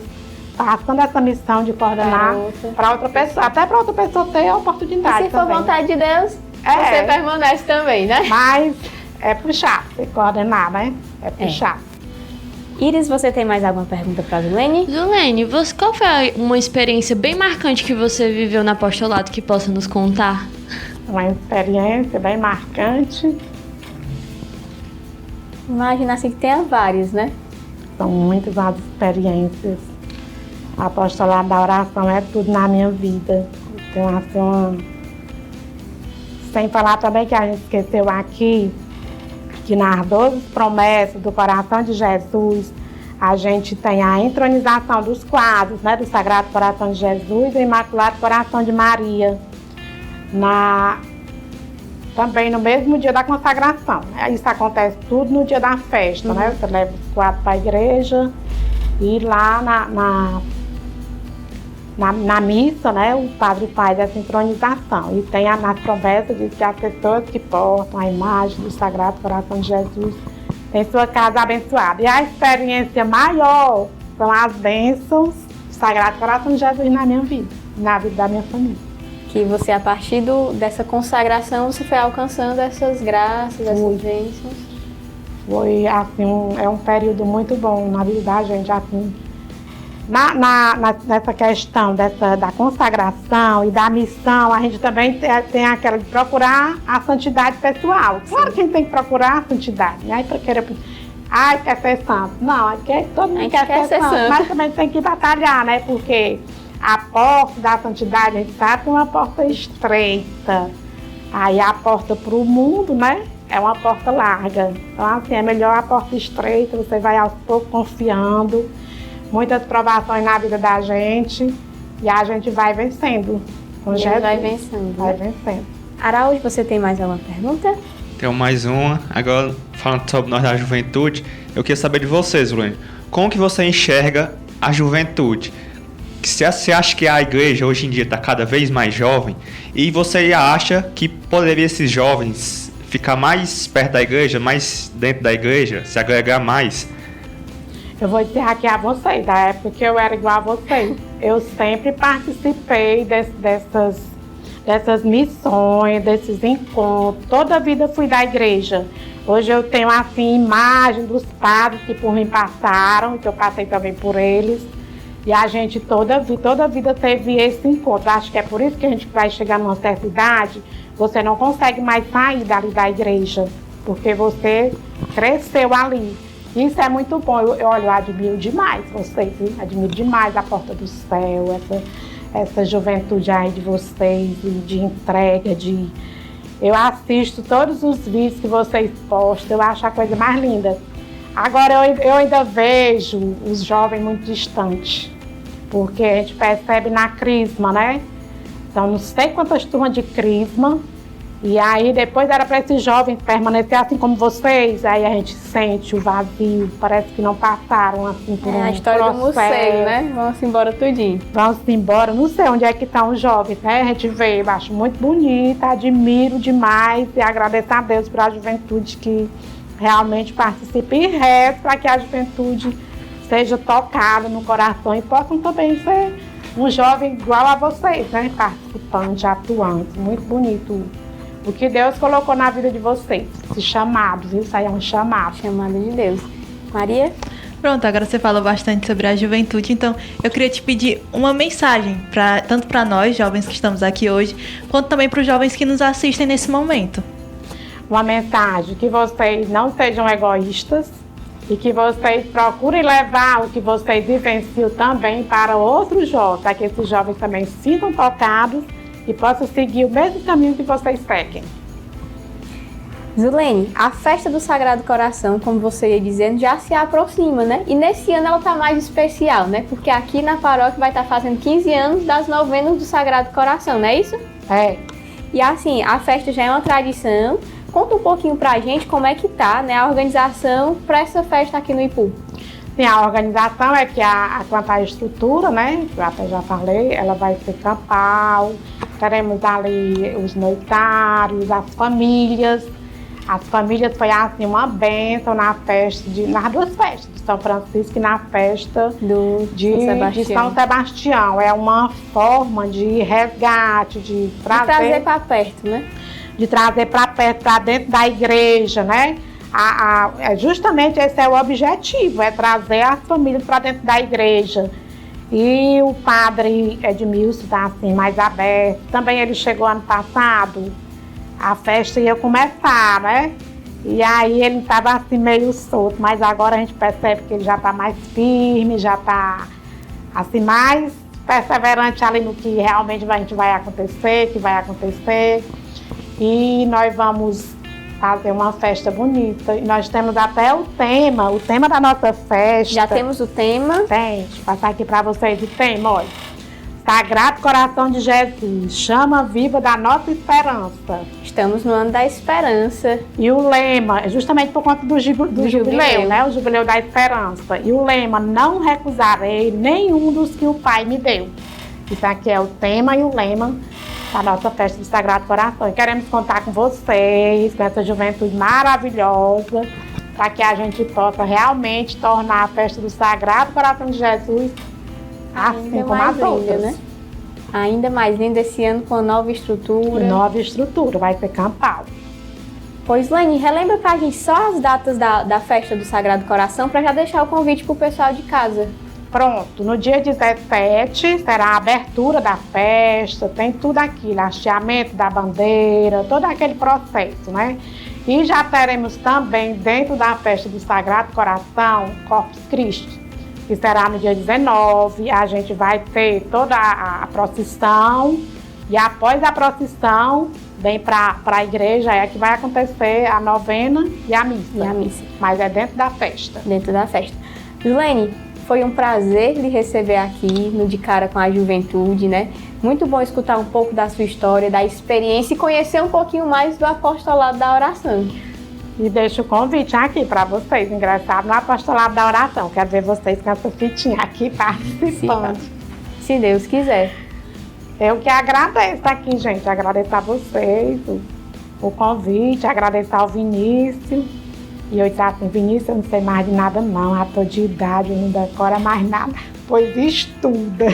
passando essa missão de coordenar para outra pessoa, até para outra pessoa ter a oportunidade. E se for também. vontade de Deus, você permanece também, né? Mas é puxar, você coordenar, né? É puxar. Iris, você tem mais alguma pergunta para a Zulene? Zulene, qual foi uma experiência bem marcante que você viveu no apostolado que possa nos contar? Uma experiência bem marcante. Imagina assim que tenha vários, né? São muitas as experiências. O apostolado da oração é tudo na minha vida. Então, assim, sem falar também que a gente esqueceu aqui, que nas 12 promessas do coração de Jesus, a gente tem a entronização dos quadros, né, do Sagrado Coração de Jesus e Imaculado Coração de Maria, também no mesmo dia da consagração. Isso acontece tudo no dia da festa, né? Você leva os quadros para a igreja e lá na missa, né, o padre faz essa entronização. E tem nas promessas de que as pessoas que portam a imagem do Sagrado Coração de Jesus têm sua casa abençoada. E a experiência maior são as bênçãos do Sagrado Coração de Jesus na minha vida, na vida da minha família. Que você, a partir dessa consagração, você foi alcançando essas graças, essas bênçãos. Foi, assim, é um período muito bom na vida da gente, assim. Nessa questão da consagração e da missão, a gente também tem aquela de procurar a santidade pessoal. Claro que a gente tem que procurar a santidade, né? Para querer... Ai, quer ser santo. Não, todo mundo quer ser santo, mas também tem que batalhar, né? Porque a porta da santidade, a gente sabe que é uma porta estreita. Aí a porta para o mundo, né? É uma porta larga. Então, assim, é melhor a porta estreita, você vai aos poucos confiando. Muitas provações na vida da gente e a gente vai vencendo. Com Jesus, vai vencendo. Vai vencendo. Araújo, você tem mais alguma pergunta? Tenho mais uma. Agora, falando sobre nós da juventude, eu queria saber de vocês, Luane. Como que você enxerga a juventude? Você acha que a igreja hoje em dia está cada vez mais jovem? E você acha que poderia esses jovens ficar mais perto da igreja, mais dentro da igreja, se agregar mais? Eu vou dizer aqui a vocês, da época que eu era igual a vocês. Eu sempre participei dessas missões, desses encontros. Toda a vida fui da igreja. Hoje eu tenho, assim, imagem dos padres que por mim passaram, que eu passei também por eles. E a gente toda a vida teve esse encontro. Acho que é por isso que a gente vai chegar numa certa idade, você não consegue mais sair dali da igreja, porque você cresceu ali. Isso é muito bom. Eu admiro demais vocês, viu? Admiro demais a porta do céu, essa juventude aí de vocês, de entrega, Eu assisto todos os vídeos que vocês postam, eu acho a coisa mais linda. Agora, eu ainda vejo os jovens muito distantes, porque a gente percebe na crisma, né? Então, não sei quantas turmas de crisma, e aí depois era para esses jovens permanecer assim como vocês, aí a gente sente o vazio, parece que não passaram assim por um a história processo. do museu, né? Vamos embora tudinho. Vamos embora, não sei onde é que estão os jovens, né? A gente vê, eu acho muito bonita, admiro demais e agradeço a Deus pela juventude que realmente participa e reza para que a juventude seja tocada no coração e possam também ser um jovem igual a vocês, né? Participante, atuante, muito bonito. O que Deus colocou na vida de vocês, esse chamado, viu? Isso aí é um chamado. Chamado de Deus. Maria? Pronto, agora você falou bastante sobre a juventude, então eu queria te pedir uma mensagem, tanto para nós, jovens que estamos aqui hoje, quanto também para os jovens que nos assistem nesse momento. Uma mensagem que vocês não sejam egoístas e que vocês procurem levar o que vocês vivenciam também para outros jovens, para que esses jovens também se sintam tocados e possam seguir o mesmo caminho que vocês seguem. Zulene, a festa do Sagrado Coração, como você ia dizendo, já se aproxima, né? E nesse ano ela está mais especial, né? Porque aqui na paróquia vai estar fazendo 15 anos das novenas do Sagrado Coração, não é isso? É. E assim, a festa já é uma tradição. Conta um pouquinho pra gente como é que tá, né, a organização para essa festa aqui no Ipu. Sim, a organização é que quanto à estrutura, né, eu até já falei, ela vai ser campal, teremos ali os noitários, as famílias. As famílias foi assim uma bênção nas duas festas, de São Francisco e na festa de São Sebastião. É uma forma de resgate, de trazer para perto, né? De trazer para perto, para dentro da igreja, né? Justamente esse é o objetivo, é trazer as famílias para dentro da igreja. E o padre Edmilson está assim, mais aberto. Também ele chegou ano passado, a festa ia começar, né? E aí ele estava assim meio solto, mas agora a gente percebe que ele já está mais firme, já está assim mais perseverante ali no que realmente vai acontecer, que vai acontecer. E nós vamos fazer uma festa bonita. E nós temos até o tema da nossa festa. Já temos o tema? Tem, deixa eu passar aqui para vocês o tema, olha. Sagrado Coração de Jesus, chama viva da nossa esperança. Estamos no ano da esperança. E o lema, é justamente por conta do jubileu, né? O jubileu da esperança. E o lema, não recusarei nenhum dos que o Pai me deu. Isso aqui é o tema e o lema da nossa festa do Sagrado Coração. E queremos contar com vocês, com essa juventude maravilhosa, para que a gente possa realmente tornar a festa do Sagrado Coração de Jesus assim como as outras, né? Ainda mais linda esse ano com a nova estrutura. Nova estrutura, vai ser campal. Pois, Lani, relembra pra gente só as datas da festa do Sagrado Coração, para já deixar o convite pro pessoal de casa. Pronto, no dia 17 será a abertura da festa, tem tudo aquilo, hasteamento da bandeira, todo aquele processo, né? E já teremos também dentro da festa do Sagrado Coração, Corpus Christi, que será no dia 19, a gente vai ter toda a procissão e após a procissão vem para a igreja, é que vai acontecer a novena e a missa. Mas é dentro da festa. Dentro da festa. Lene, foi um prazer lhe receber aqui no De Cara com a Juventude, né? Muito bom escutar um pouco da sua história, da experiência e conhecer um pouquinho mais do apostolado da oração. E deixo o convite aqui para vocês ingressarem no apostolado da oração. Quero ver vocês com essa fitinha aqui participando. Se Deus quiser. Eu que agradeço aqui, gente. Agradeço a vocês o convite, agradeço ao Vinícius. E eu disse assim, Vinícius, eu não sei mais de nada não, já tô de idade, eu não decoro mais nada, pois estuda.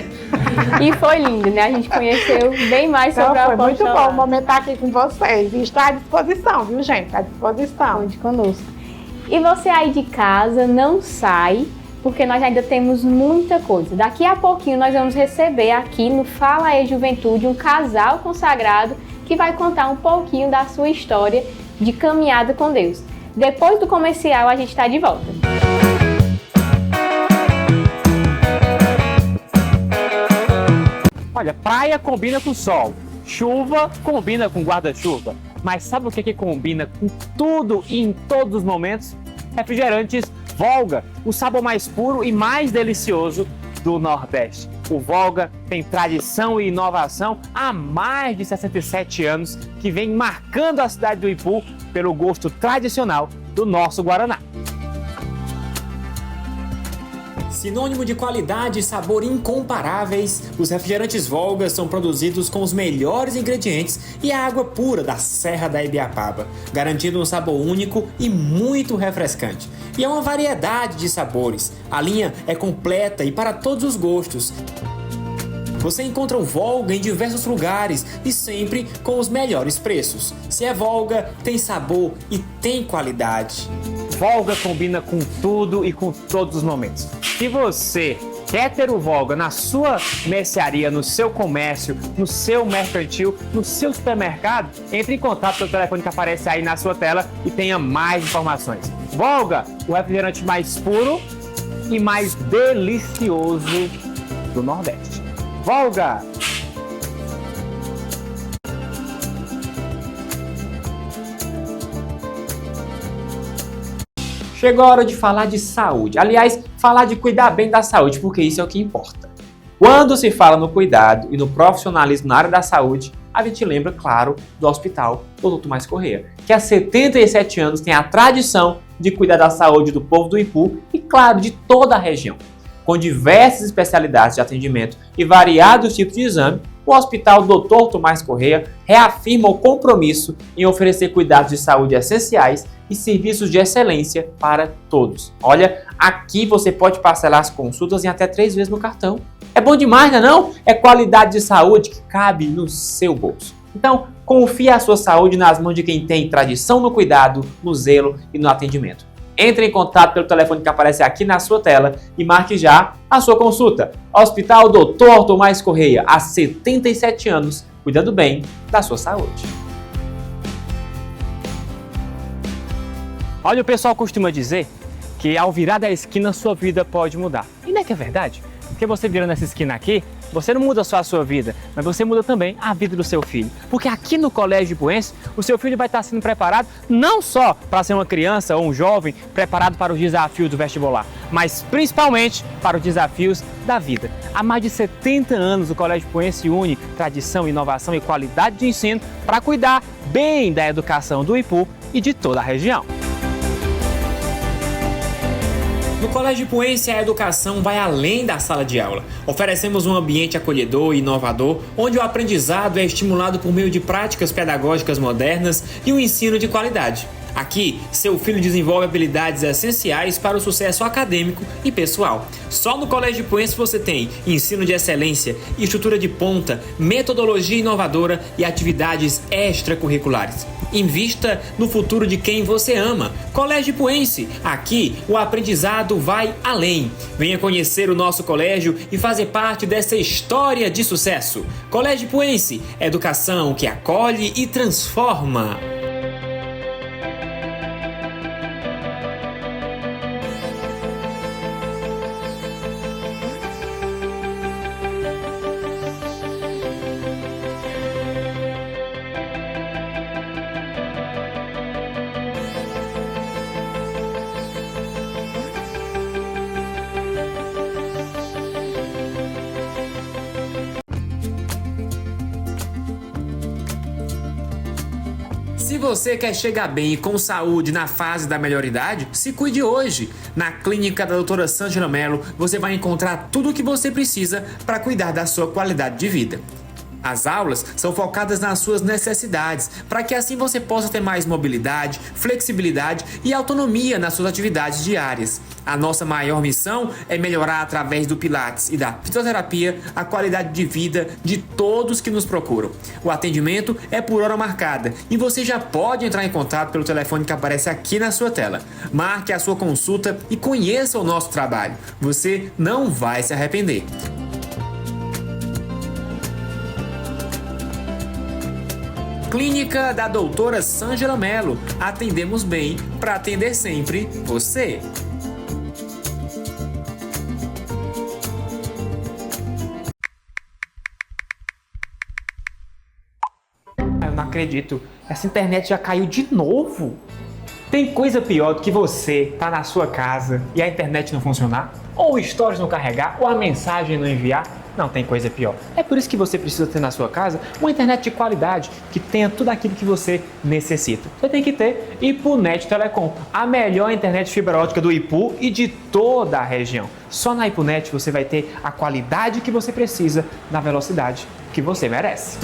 E foi lindo, né? A gente conheceu bem mais sobre a apostolado. Foi muito bom o momento estar aqui com vocês. E estou à disposição, viu, gente? À disposição. Conte conosco. E você aí de casa, não sai, porque nós ainda temos muita coisa. Daqui a pouquinho nós vamos receber aqui no Fala aí Juventude um casal consagrado que vai contar um pouquinho da sua história de caminhada com Deus. Depois do comercial a gente está de volta. Olha, praia combina com sol, chuva combina com guarda-chuva. Mas sabe o que combina com tudo e em todos os momentos? Refrigerantes Volga, o sabor mais puro e mais delicioso do Nordeste. O Volga tem tradição e inovação há mais de 67 anos, que vem marcando a cidade do Ipu pelo gosto tradicional do nosso Guaraná. Sinônimo de qualidade e sabor incomparáveis, os refrigerantes Volga são produzidos com os melhores ingredientes e a água pura da Serra da Ibiapaba, garantindo um sabor único e muito refrescante. E é uma variedade de sabores. A linha é completa e para todos os gostos. Você encontra o Volga em diversos lugares e sempre com os melhores preços. Se é Volga, tem sabor e tem qualidade. Volga combina com tudo e com todos os momentos. Se você quer ter o Volga na sua mercearia, no seu comércio, no seu mercantil, no seu supermercado, entre em contato pelo telefone que aparece aí na sua tela e tenha mais informações. Volga, o refrigerante mais puro e mais delicioso do Nordeste. Volga! Chegou a hora de falar de saúde. Aliás, falar de cuidar bem da saúde, porque isso é o que importa. Quando se fala no cuidado e no profissionalismo na área da saúde, a gente lembra, claro, do Hospital Dr. Tomás Correia, que há 77 anos tem a tradição de cuidar da saúde do povo do Ipu e, claro, de toda a região. Com diversas especialidades de atendimento e variados tipos de exame, o Hospital Dr. Tomás Correia reafirma o compromisso em oferecer cuidados de saúde essenciais e serviços de excelência para todos. Olha, aqui você pode parcelar as consultas em até 3 vezes no cartão. É bom demais, não é não? É qualidade de saúde que cabe no seu bolso. Então, confie a sua saúde nas mãos de quem tem tradição no cuidado, no zelo e no atendimento. Entre em contato pelo telefone que aparece aqui na sua tela e marque já a sua consulta. Hospital Dr. Tomás Correia, há 77 anos, cuidando bem da sua saúde. Olha, o pessoal costuma dizer que ao virar da esquina sua vida pode mudar. E não é que é verdade? Porque você virando essa esquina aqui, você não muda só a sua vida, mas você muda também a vida do seu filho. Porque aqui no Colégio Ipuense, o seu filho vai estar sendo preparado não só para ser uma criança ou um jovem preparado para os desafios do vestibular, mas principalmente para os desafios da vida. Há mais de 70 anos o Colégio Ipuense une tradição, inovação e qualidade de ensino para cuidar bem da educação do Ipu e de toda a região. No Colégio Ipuense, a educação vai além da sala de aula. Oferecemos um ambiente acolhedor e inovador, onde o aprendizado é estimulado por meio de práticas pedagógicas modernas e um ensino de qualidade. Aqui, seu filho desenvolve habilidades essenciais para o sucesso acadêmico e pessoal. Só no Colégio Ipuense você tem ensino de excelência, estrutura de ponta, metodologia inovadora e atividades extracurriculares. Invista no futuro de quem você ama. Colégio Ipuense, aqui o aprendizado vai além. Venha conhecer o nosso colégio e fazer parte dessa história de sucesso. Colégio Ipuense, educação que acolhe e transforma. Se você quer chegar bem e com saúde na fase da melhoridade, se cuide hoje. Na clínica da doutora Sângela Mello, você vai encontrar tudo o que você precisa para cuidar da sua qualidade de vida. As aulas são focadas nas suas necessidades, para que assim você possa ter mais mobilidade, flexibilidade e autonomia nas suas atividades diárias. A nossa maior missão é melhorar através do Pilates e da fisioterapia a qualidade de vida de todos que nos procuram. O atendimento é por hora marcada e você já pode entrar em contato pelo telefone que aparece aqui na sua tela. Marque a sua consulta e conheça o nosso trabalho. Você não vai se arrepender. Clínica da doutora Sângela Mello. Atendemos bem para atender sempre você. Eu não acredito. Essa internet já caiu de novo. Tem coisa pior do que você tá na sua casa e a internet não funcionar? Ou o stories não carregar, ou a mensagem não enviar? Não tem coisa pior. É por isso que você precisa ter na sua casa uma internet de qualidade que tenha tudo aquilo que você necessita. Você tem que ter Ipunet Telecom, a melhor internet fibra ótica do Ipu e de toda a região. Só na Ipunet você vai ter a qualidade que você precisa na velocidade que você merece.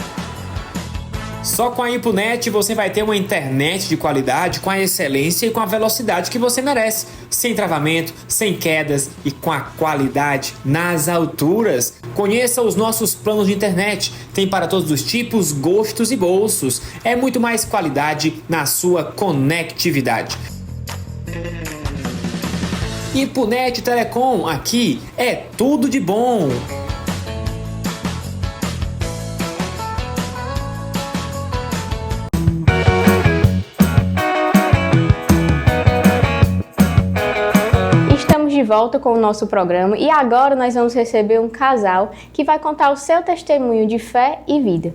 Só com a Ipunet você vai ter uma internet de qualidade, com a excelência e com a velocidade que você merece. Sem travamento, sem quedas e com a qualidade nas alturas. Conheça os nossos planos de internet. Tem para todos os tipos, gostos e bolsos. É muito mais qualidade na sua conectividade. Ipunet Telecom, aqui é tudo de bom. De volta com o nosso programa e agora nós vamos receber um casal que vai contar o seu testemunho de fé e vida.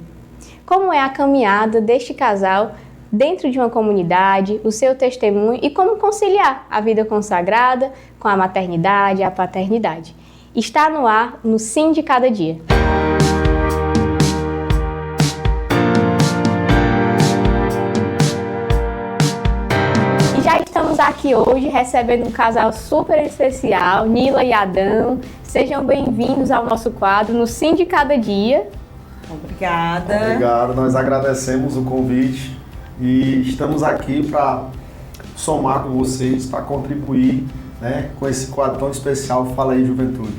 Como é a caminhada deste casal dentro de uma comunidade, o seu testemunho e como conciliar a vida consagrada com a maternidade e a paternidade. Está no ar no Sim de Cada Dia. Estamos aqui hoje recebendo um casal super especial, Nila e Adão. Sejam bem-vindos ao nosso quadro No Sim de Cada Dia. Obrigada. Obrigado, nós agradecemos o convite e estamos aqui para somar com vocês, para contribuir, né, com esse quadro tão especial Fala aí Juventude.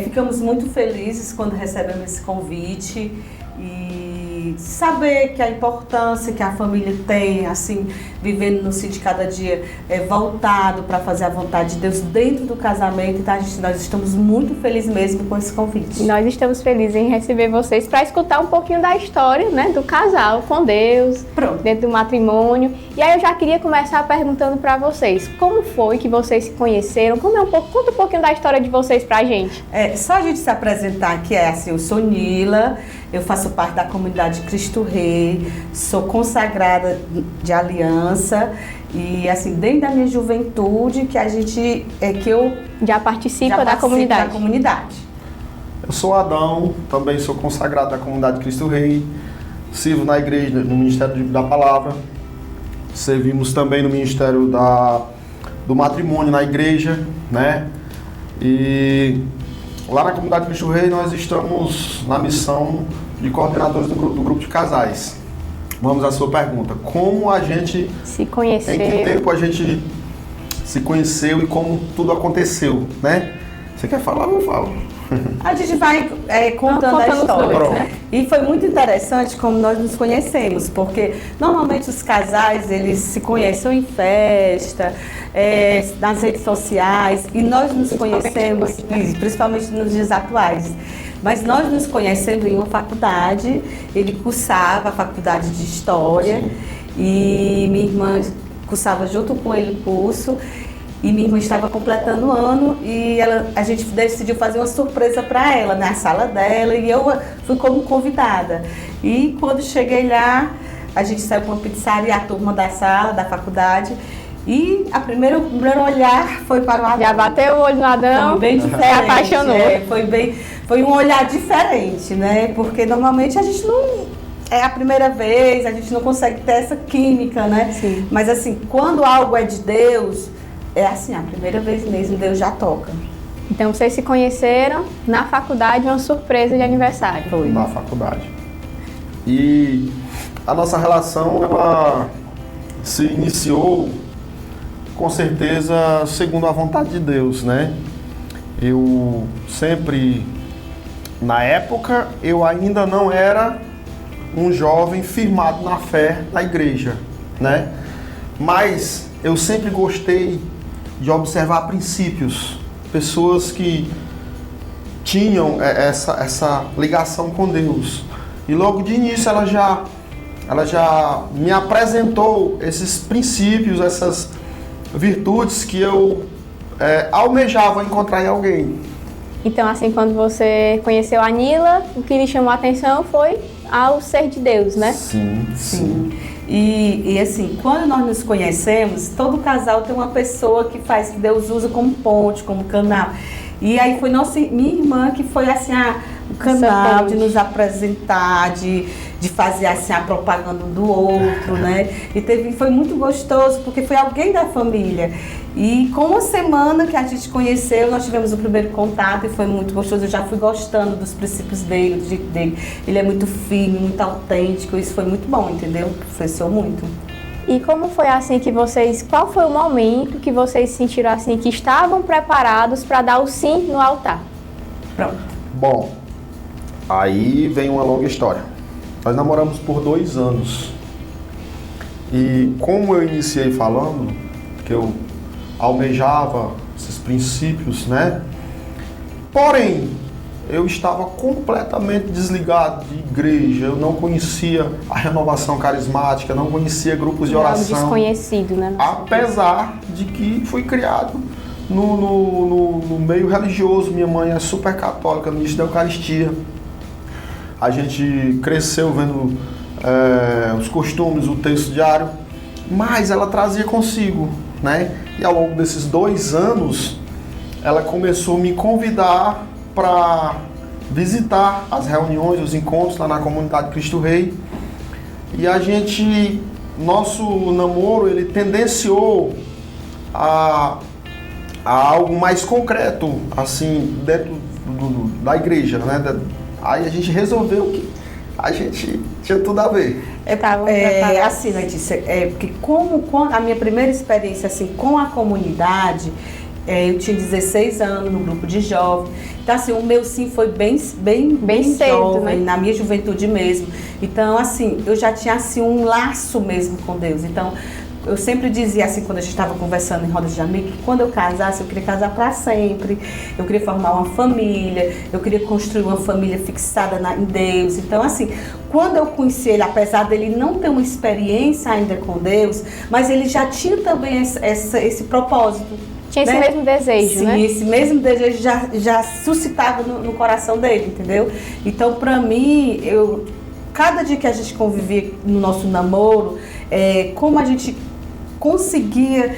Ficamos muito felizes quando recebemos esse convite e saber que a importância que a família tem, assim, vivendo no sítio de cada dia, voltado para fazer a vontade de Deus dentro do casamento. Então, nós estamos muito felizes mesmo com esse convite. E nós estamos felizes em receber vocês para escutar um pouquinho da história, né, do casal com Deus, dentro do matrimônio. E aí eu já queria começar perguntando para vocês, como foi que vocês se conheceram? Conta um pouquinho da história de vocês pra gente. Só a gente se apresentar aqui, assim, eu sou Nila, eu faço parte da comunidade Cristo Rei, sou consagrada de aliança e, assim, desde a minha juventude que eu já participo da comunidade. Eu sou Adão, também sou consagrado da comunidade Cristo Rei, sirvo na igreja, no Ministério da Palavra, servimos também no Ministério do Matrimônio na igreja, né? E lá na comunidade Cristo Rei nós estamos na missão de coordenadores do grupo de casais. Vamos à sua pergunta. Como a gente se conheceu? Em que tempo a gente se conheceu e como tudo aconteceu, né? Você quer falar? Eu falo. A gente vai contando a história, né? E foi muito interessante como nós nos conhecemos, porque normalmente os casais, eles se conhecem em festa, nas redes sociais, e nós nos conhecemos, principalmente nos dias atuais. Mas nós nos conhecendo em uma faculdade, ele cursava a faculdade de História, e minha irmã cursava junto com ele o curso, e minha irmã estava completando o ano e a gente decidiu fazer uma surpresa para ela na sala dela e eu fui como convidada. E quando cheguei lá, a gente saiu para uma pizzaria, a turma da sala, da faculdade, e o primeiro olhar foi para o Adão. Já bateu o olho no Adão, bem diferente, se apaixonou. Foi um olhar diferente, né? Porque normalmente a gente não... É a primeira vez, a gente não consegue ter essa química, né? Sim. Mas assim, quando algo é de Deus... É assim, a primeira vez mesmo, Deus já toca. Então vocês se conheceram na faculdade, uma surpresa de aniversário. Foi. Na faculdade. E a nossa relação, ela se iniciou, com certeza, segundo a vontade de Deus, né? Eu sempre, na época, eu ainda não era um jovem firmado na fé da igreja, né? Mas eu sempre gostei de observar princípios, pessoas que tinham essa ligação com Deus. E logo de início ela já me apresentou esses princípios, essas virtudes que eu almejava encontrar em alguém. Então, assim, quando você conheceu a Nila, o que lhe chamou a atenção foi ao ser de Deus, né? Sim. E assim, quando nós nos conhecemos, todo casal tem uma pessoa que Deus usa como ponte, como canal. E aí foi minha irmã que foi assim, o canal de nos apresentar, de fazer assim a propaganda do outro, né? E foi muito gostoso, porque foi alguém da família. E com uma semana que a gente conheceu, nós tivemos o primeiro contato e foi muito gostoso. Eu já fui gostando dos princípios dele, do jeito dele. Ele é muito firme, muito autêntico, isso foi muito bom, entendeu? Influenciou muito. E como foi assim que qual foi o momento que vocês sentiram assim que estavam preparados para dar o sim no altar? Pronto. Bom, aí vem uma longa história. Nós namoramos por 2 anos. E como eu iniciei falando, que eu almejava esses princípios, né? Porém, eu estava completamente desligado de igreja, eu não conhecia a renovação carismática, não conhecia grupos de oração. Desconhecido, né? Apesar de que fui criado no meio religioso, minha mãe é super católica, ministro da Eucaristia. A gente cresceu vendo os costumes, o texto diário, mas ela trazia consigo, né? E ao longo desses 2 anos, ela começou a me convidar para visitar as reuniões, os encontros lá na comunidade Cristo Rei. E nosso namoro, ele tendenciou a algo mais concreto, assim, dentro da igreja, né? Aí a gente resolveu que a gente tinha tudo a ver. Assim, Letícia, porque como a minha primeira experiência assim, com a comunidade, eu tinha 16 anos no grupo de jovens. Então, assim, o meu sim foi bem cedo, jovem, né? Na minha juventude mesmo. Então, assim, eu já tinha assim, um laço mesmo com Deus. Então, eu sempre dizia assim, quando a gente estava conversando em roda de amigos, que quando eu casasse, eu queria casar para sempre, eu queria formar uma família, eu queria construir uma família fixada em Deus. Então, assim, quando eu conheci ele, apesar dele não ter uma experiência ainda com Deus, mas ele já tinha também esse propósito. Tinha esse mesmo desejo, sim, né? Sim, esse mesmo desejo já suscitava no coração dele, entendeu? Então, para mim, cada dia que a gente convivia no nosso namoro, como a gente conseguia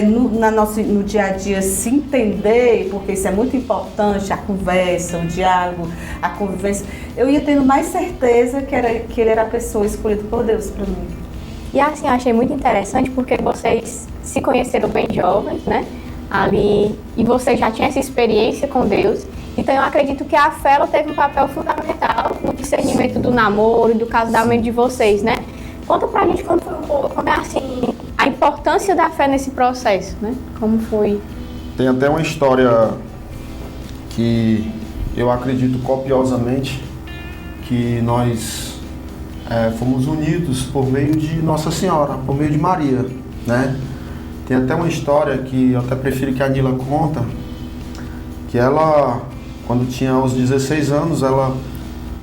no dia a dia se entender, porque isso é muito importante, a conversa, o diálogo, a convivência, eu ia tendo mais certeza que ele era a pessoa escolhida por Deus para mim. E assim, eu achei muito interessante porque vocês se conheceram bem jovens, né? Ali, e você já tinha essa experiência com Deus. Então eu acredito que a fé ela teve um papel fundamental no discernimento do namoro e do casamento de vocês, né? Conta pra gente como é assim, a importância da fé nesse processo, né? Como foi? Tem até uma história que eu acredito copiosamente que nós fomos unidos por meio de Nossa Senhora, por meio de Maria, né? Tem até uma história que eu até prefiro que a Nila conta, que ela, quando tinha uns 16 anos, ela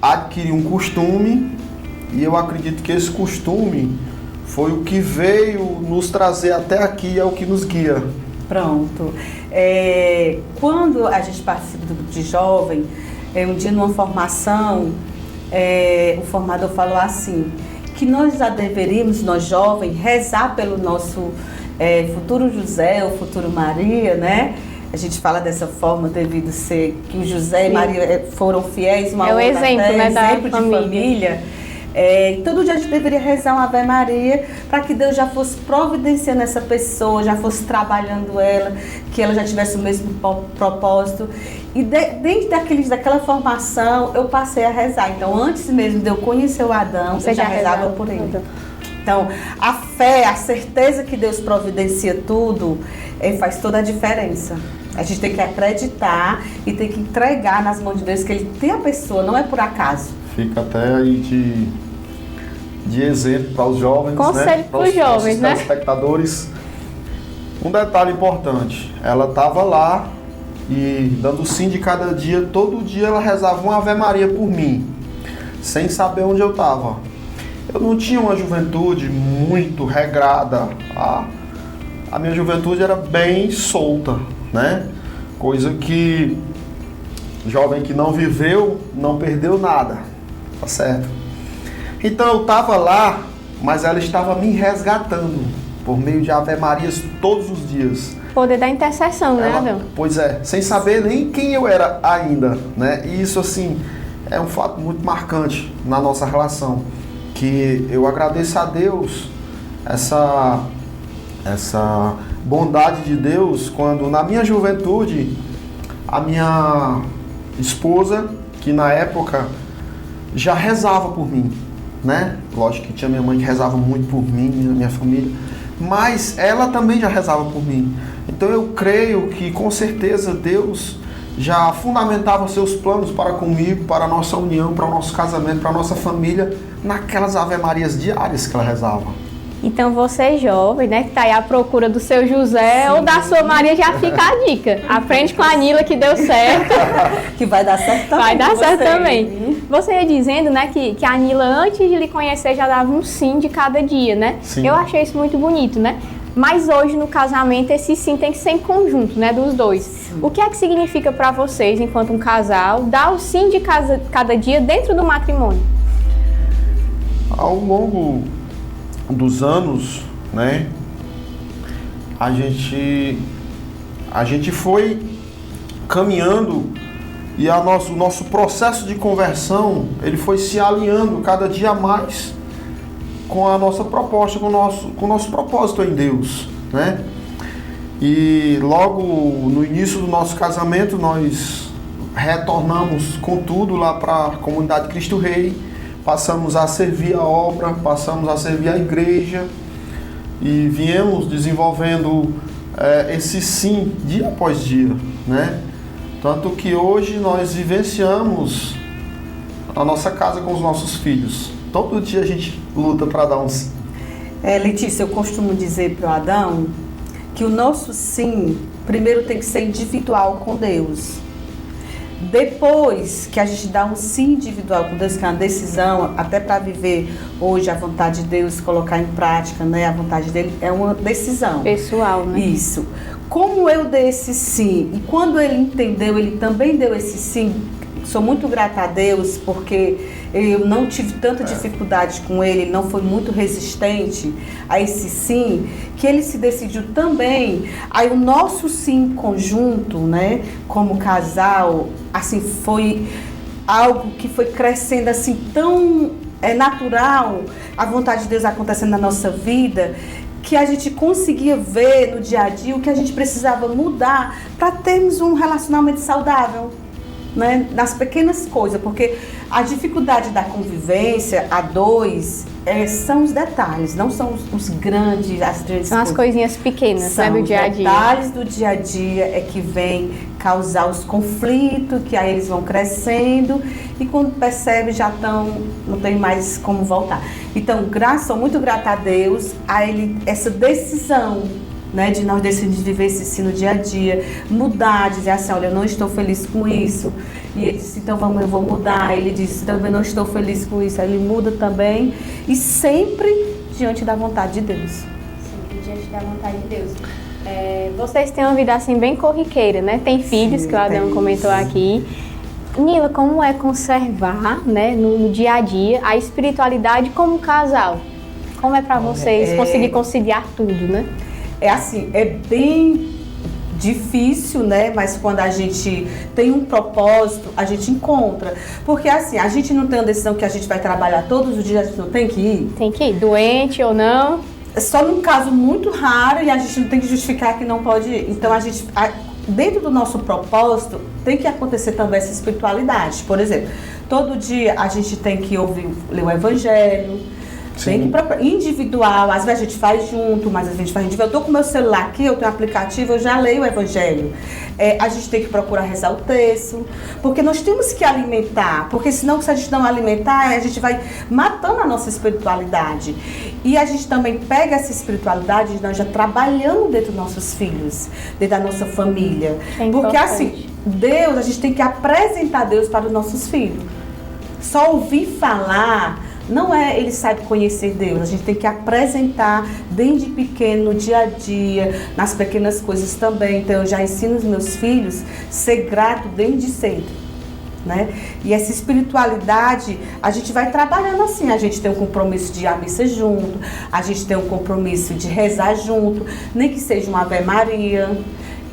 adquiriu um costume, e eu acredito que esse costume foi o que veio nos trazer até aqui, é o que nos guia. Pronto. Quando a gente participa do grupo de jovem, um dia numa formação, o formador falou assim, que nós já deveríamos, nós jovens, rezar pelo nosso futuro José, o futuro Maria, né? A gente fala dessa forma devido a ser que o José e Maria foram fiéis, uma outra exemplo, né, exemplo de família. Todo dia a gente deveria rezar uma Ave Maria para que Deus já fosse providenciando essa pessoa, já fosse trabalhando ela, que ela já tivesse o mesmo propósito. E dentro daquela formação eu passei a rezar. Então antes mesmo de eu conhecer o Adão, eu já rezava por ele. Então a fé, a certeza que Deus providencia tudo, faz toda a diferença. A gente tem que acreditar e tem que entregar nas mãos de Deus que Ele tem a pessoa, não é por acaso. Fica até aí de exemplo para os jovens, conselho para os jovens, né? Telespectadores. Um detalhe importante, ela estava lá e dando sim de cada dia, todo dia ela rezava uma Ave Maria por mim, sem saber onde eu estava. Eu não tinha uma juventude muito regrada, a minha juventude era bem solta, né? Coisa que jovem que não viveu, não perdeu nada, tá certo? Então eu estava lá, mas ela estava me resgatando por meio de Ave Marias todos os dias. Poder da intercessão, né, Adão? Pois é, sem saber nem quem eu era ainda, né? E isso, assim, é um fato muito marcante na nossa relação, que eu agradeço a Deus essa bondade de Deus, quando na minha juventude, a minha esposa, que na época já rezava por mim, né? Lógico que tinha minha mãe que rezava muito por mim, minha família, mas ela também já rezava por mim. Então eu creio que com certeza Deus já fundamentava seus planos para comigo, para a nossa união, para o nosso casamento, para a nossa família, naquelas Ave Marias diárias que ela rezava. Então você jovem, né, que está aí à procura do seu José, sim, ou da sua Maria, já fica a dica. Aprende com a Nila que deu certo. Que vai dar certo também. Vai dar certo também. Você ia dizendo, né, que a Nila, antes de lhe conhecer, já dava um sim de cada dia, né? Sim. Eu achei isso muito bonito, né? Mas hoje no casamento esse sim tem que ser em conjunto, né, dos dois. Sim. O que é que significa para vocês, enquanto um casal, dar o sim de cada dia dentro do matrimônio? Ao longo dos anos, né, a gente foi caminhando e o nosso processo de conversão, ele foi se alinhando cada dia mais com a nossa proposta, com o nosso propósito em Deus, né? E logo no início do nosso casamento, nós retornamos com tudo lá para a comunidade Cristo Rei, passamos a servir a obra, passamos a servir a igreja e viemos desenvolvendo esse sim dia após dia, né? Tanto que hoje nós vivenciamos a nossa casa com os nossos filhos. Todo dia a gente luta para dar um sim. Letícia, eu costumo dizer para o Adão que o nosso sim, primeiro tem que ser individual com Deus. Depois que a gente dá um sim individual com Deus, que é uma decisão, até para viver hoje a vontade de Deus, colocar em prática, né? A vontade dele é uma decisão. Pessoal, né? Isso. Como eu dei esse sim, e quando ele entendeu, ele também deu esse sim, sou muito grata a Deus, porque eu não tive tanta dificuldade com ele não foi muito resistente a esse sim, que ele se decidiu também. Aí o nosso sim em conjunto, né, como casal, assim, foi algo que foi crescendo assim tão natural, a vontade de Deus acontecendo na nossa vida, que a gente conseguia ver no dia a dia o que a gente precisava mudar para termos um relacionamento saudável. Né, nas pequenas coisas, porque a dificuldade da convivência a dois são os detalhes, não são os grandes, as grandes são coisas. As coisinhas pequenas, são, né, do dia a dia. Os detalhes do dia a dia é que vem causar os conflitos, que aí eles vão crescendo e quando percebe já não tem mais como voltar. Então, sou muito grata a Deus, a ele, essa decisão, né, de nós decidirmos viver esse sim no dia a dia, mudar, dizer assim, olha, eu não estou feliz com isso. E ele disse, então eu vou mudar. Ele disse, também não estou feliz com isso. Aí ele muda também e sempre diante da vontade de Deus. Sempre diante da vontade de Deus. Vocês têm uma vida assim bem corriqueira, né? Tem filhos, que o Adão comentou aqui. Nila, como é conservar, né, no dia a dia a espiritualidade como casal? Como é para vocês conseguir conciliar tudo, né? É assim, é bem difícil, né? Mas quando a gente tem um propósito, a gente encontra. Porque assim, a gente não tem uma decisão que a gente vai trabalhar todos os dias, a gente não tem que ir. Tem que ir, doente ou não. Só num caso muito raro e a gente não tem que justificar que não pode ir. Então a gente, dentro do nosso propósito, tem que acontecer também essa espiritualidade. Por exemplo, todo dia a gente tem que ler o Evangelho. Tem que individual, às vezes a gente faz junto, mas a gente faz individual. Eu tô com o meu celular aqui, eu tenho um aplicativo, eu já leio o Evangelho. A gente tem que procurar rezar o texto, porque nós temos que alimentar, porque senão se a gente não alimentar, a gente vai matando a nossa espiritualidade. E a gente também pega essa espiritualidade, nós já trabalhamos dentro dos nossos filhos, dentro da nossa família. Porque assim, Deus, a gente tem que apresentar Deus para os nossos filhos. Só ouvir falar não é ele sabe conhecer Deus, a gente tem que apresentar desde pequeno, no dia a dia, nas pequenas coisas também. Então eu já ensino os meus filhos a ser grato desde cedo, né? E essa espiritualidade a gente vai trabalhando assim, a gente tem um compromisso de ir à missa junto, a gente tem um compromisso de rezar junto, nem que seja uma Ave Maria.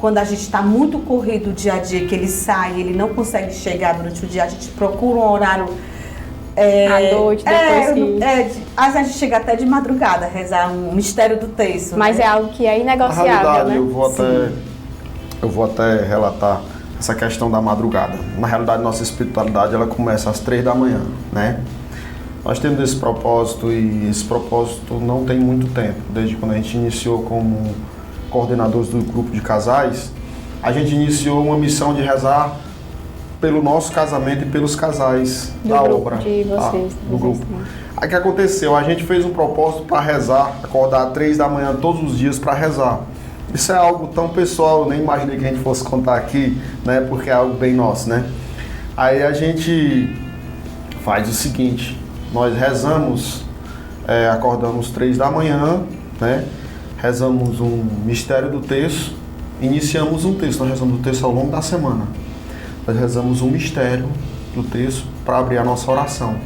Quando a gente está muito corrido o dia a dia, que ele sai, ele não consegue chegar durante o dia, a gente procura um horário à noite, depois às vezes a gente chega até de madrugada a rezar um mistério do texto. Mas né? É algo que é inegociável, na realidade, né? Eu vou até relatar essa questão da madrugada. Na realidade, nossa espiritualidade ela começa às 3 da manhã, né? Nós temos esse propósito e esse propósito não tem muito tempo. Desde quando a gente iniciou como coordenadores do grupo de casais, a gente iniciou uma missão de rezar pelo nosso casamento e pelos casais da obra, de vocês, do grupo. Aí o que aconteceu? A gente fez um propósito para rezar, acordar às 3 da manhã todos os dias para rezar. Isso é algo tão pessoal, eu nem imaginei que a gente fosse contar aqui, né? Porque é algo bem nosso, né? Aí a gente faz o seguinte, nós rezamos, acordamos 3 da manhã, né? Rezamos um mistério do texto, iniciamos um texto, nós rezamos o texto ao longo da semana. Nós rezamos um mistério do texto para abrir a nossa oração.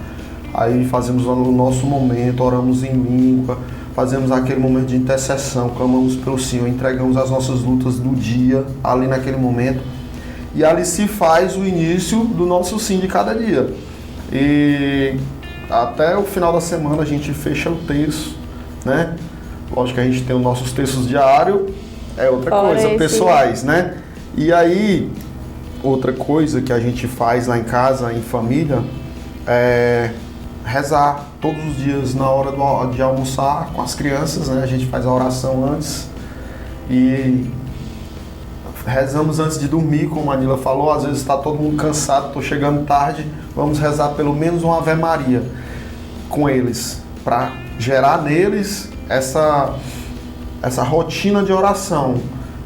Aí fazemos o nosso momento, oramos em língua, fazemos aquele momento de intercessão, clamamos pelo Senhor, entregamos as nossas lutas do dia, ali naquele momento. E ali se faz o início do nosso sim de cada dia. E até o final da semana a gente fecha o texto, né? Lógico que a gente tem os nossos textos diários é outra Fora coisa, esse- pessoais, né? E aí, outra coisa que a gente faz lá em casa, em família, é rezar todos os dias na hora de almoçar com as crianças, né? A gente faz a oração antes e rezamos antes de dormir, como a Nila falou. Às vezes está todo mundo cansado, estou chegando tarde, vamos rezar pelo menos uma Ave Maria com eles, para gerar neles essa rotina de oração.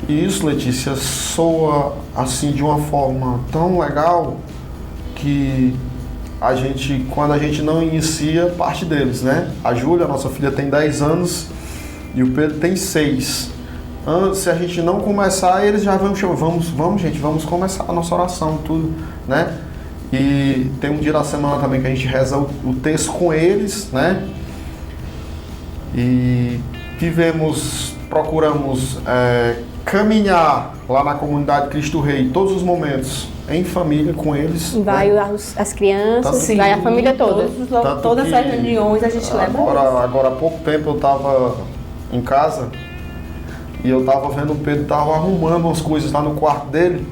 E isso, Letícia, soa assim de uma forma tão legal que quando a gente não inicia, parte deles, né? A Júlia, nossa filha, tem 10 anos e o Pedro tem 6. Se a gente não começar, eles já vão chamar, vamos gente, vamos começar a nossa oração, tudo, né? E tem um dia da semana também que a gente reza o texto com eles, né? E procuramos caminhar lá na comunidade Cristo Rei todos os momentos em família com eles. Vai né? as crianças, Sim, vai a família toda. Todas as reuniões a gente leva. Agora há pouco tempo eu estava em casa e eu estava vendo o Pedro tava arrumando umas coisas lá no quarto dele,